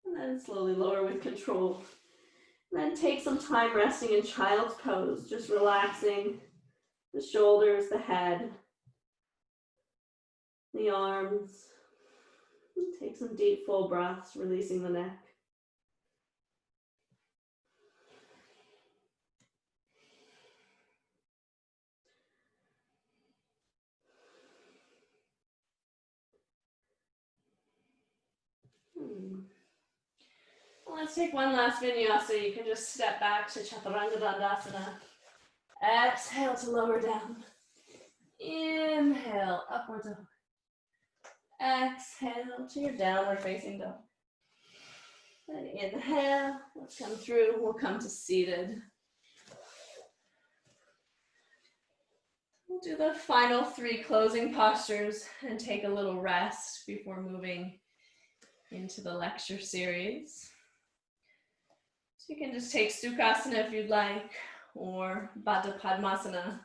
And then slowly lower with control. And then take some time resting in child's pose, just relaxing the shoulders, the head, the arms. And take some deep, full breaths, releasing the neck. Let's take one last vinyasa. You can just step back to Chaturanga Dandasana. Exhale to lower down. Inhale, upward dog. Exhale to your downward facing dog. Then inhale, let's come through. We'll come to seated. We'll do the final 3 closing postures and take a little rest before moving into the lecture series. So you can just take Sukhasana if you'd like, or Baddha Padmasana.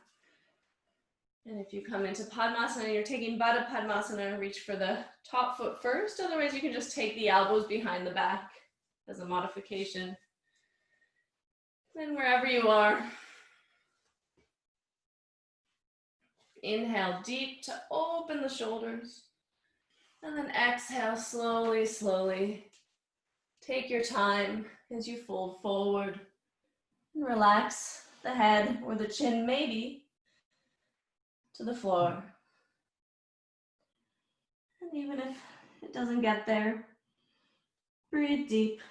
And if you come into Padmasana and you're taking Baddha Padmasana, reach for the top foot first. Otherwise, you can just take the elbows behind the back as a modification. Then wherever you are, inhale deep to open the shoulders. And then exhale slowly, slowly. Take your time as you fold forward and relax the head or the chin maybe to the floor. And even if it doesn't get there, breathe deep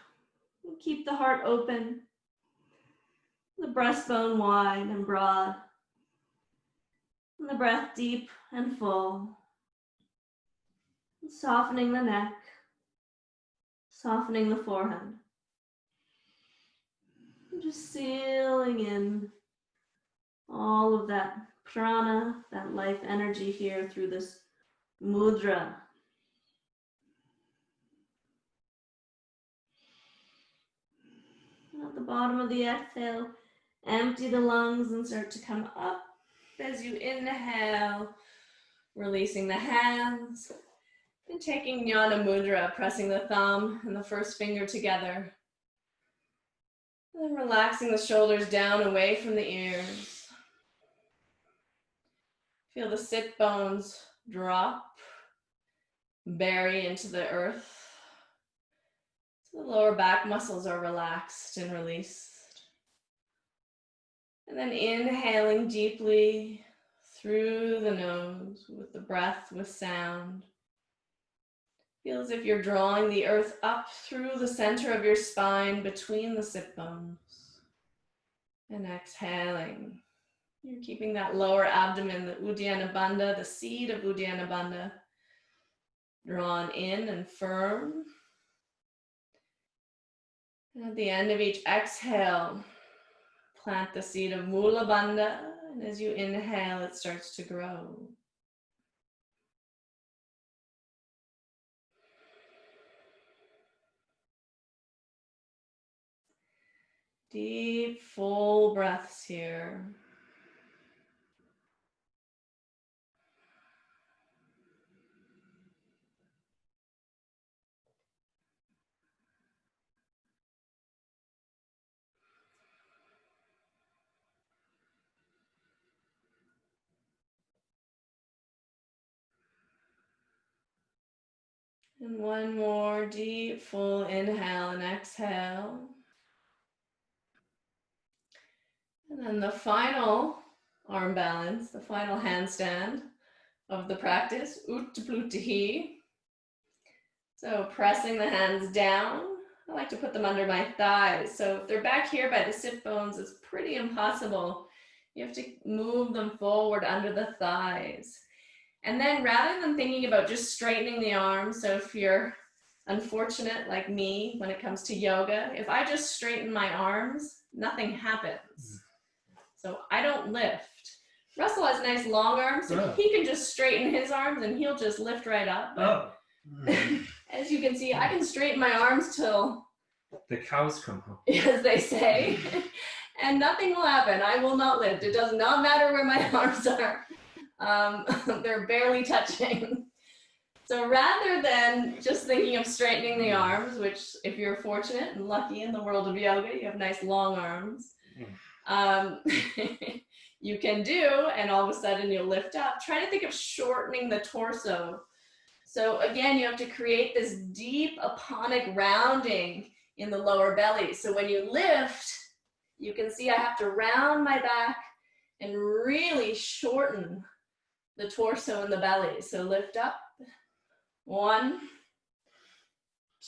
and keep the heart open, the breastbone wide and broad, and the breath deep and full, and softening the neck, softening the forehead. And just sealing in all of that prana, that life energy here through this mudra. And at the bottom of the exhale, empty the lungs and start to come up as you inhale, releasing the hands and taking Jnana Mudra, pressing the thumb and the first finger together. And then relaxing the shoulders down away from the ears. Feel the sit bones drop, bury into the earth. So the lower back muscles are relaxed and released. And then inhaling deeply through the nose with the breath, with sound. Feel as if you're drawing the earth up through the center of your spine between the sit bones. And exhaling. You're keeping that lower abdomen, the Uddiyana Bandha, the seed of Uddiyana Bandha, drawn in and firm. And at the end of each exhale, plant the seed of Mula Bandha, and as you inhale, it starts to grow. Deep, full breaths here. And one more deep, full inhale and exhale. And then the final arm balance, the final handstand of the practice, Uttanapluti. So pressing the hands down. I like to put them under my thighs. So if they're back here by the sit bones, it's pretty impossible. You have to move them forward under the thighs. And then rather than thinking about just straightening the arms, so if you're unfortunate like me when it comes to yoga, if I just straighten my arms, nothing happens. So I don't lift. Russell has nice long arms, so he can just straighten his arms and he'll just lift right up. As you can see, I can straighten my arms till The cows come home. as they say, and nothing will happen. I will not lift. It does not matter where my arms are. They're barely touching. So rather than just thinking of straightening the arms, which if you're fortunate and lucky in the world of yoga, you have nice long arms, you can do, and all of a sudden you'll lift up. Try to think of shortening the torso. So again, you have to create this deep aponic rounding in the lower belly. So when you lift, you can see I have to round my back and really shorten the torso and the belly. So lift up. 1,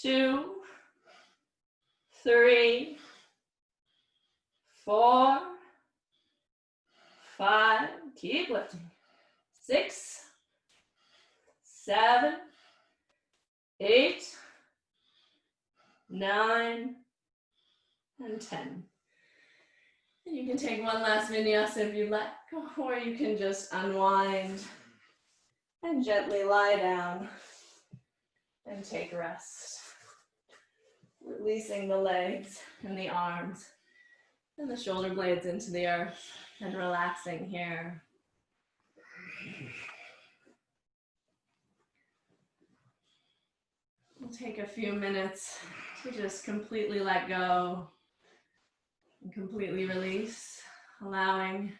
2, 3, 4, 5, keep lifting. 6, 7, 8, 9, and 10. And you can take one last vinyasa if you like, or you can just unwind and gently lie down and take a rest. Releasing the legs and the arms and the shoulder blades into the earth and relaxing here. We'll take a few minutes to just completely let go and completely release, allowing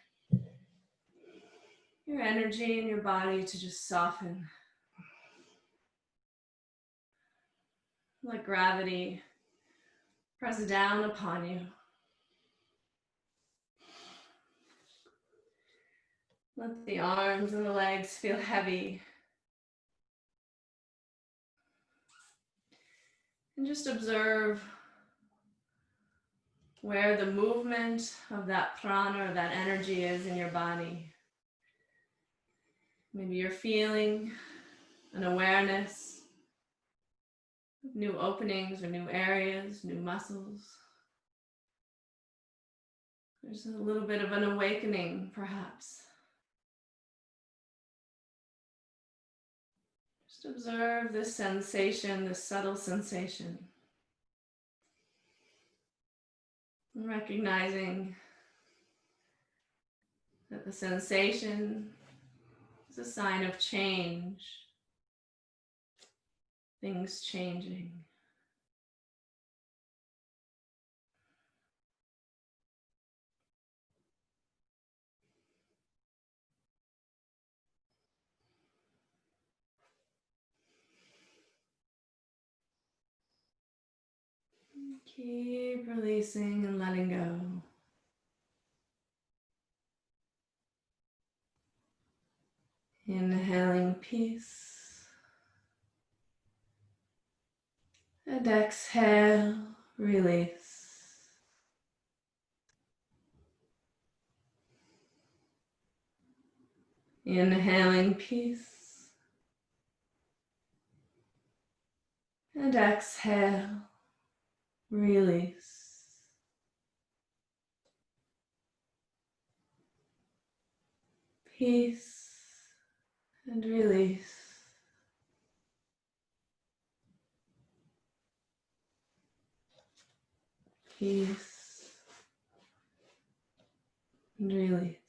your energy and your body to just soften. Let gravity press down upon you. Let the arms and the legs feel heavy. And just observe where the movement of that prana or that energy is in your body. Maybe you're feeling an awareness of new openings or new areas, new muscles. There's a little bit of an awakening, perhaps. Just observe this sensation, this subtle sensation. And recognizing that the sensation is a sign of change, things changing. Keep releasing and letting go. Inhaling peace. And exhale, release. Inhaling peace. And exhale, release. Peace and release. Peace and release.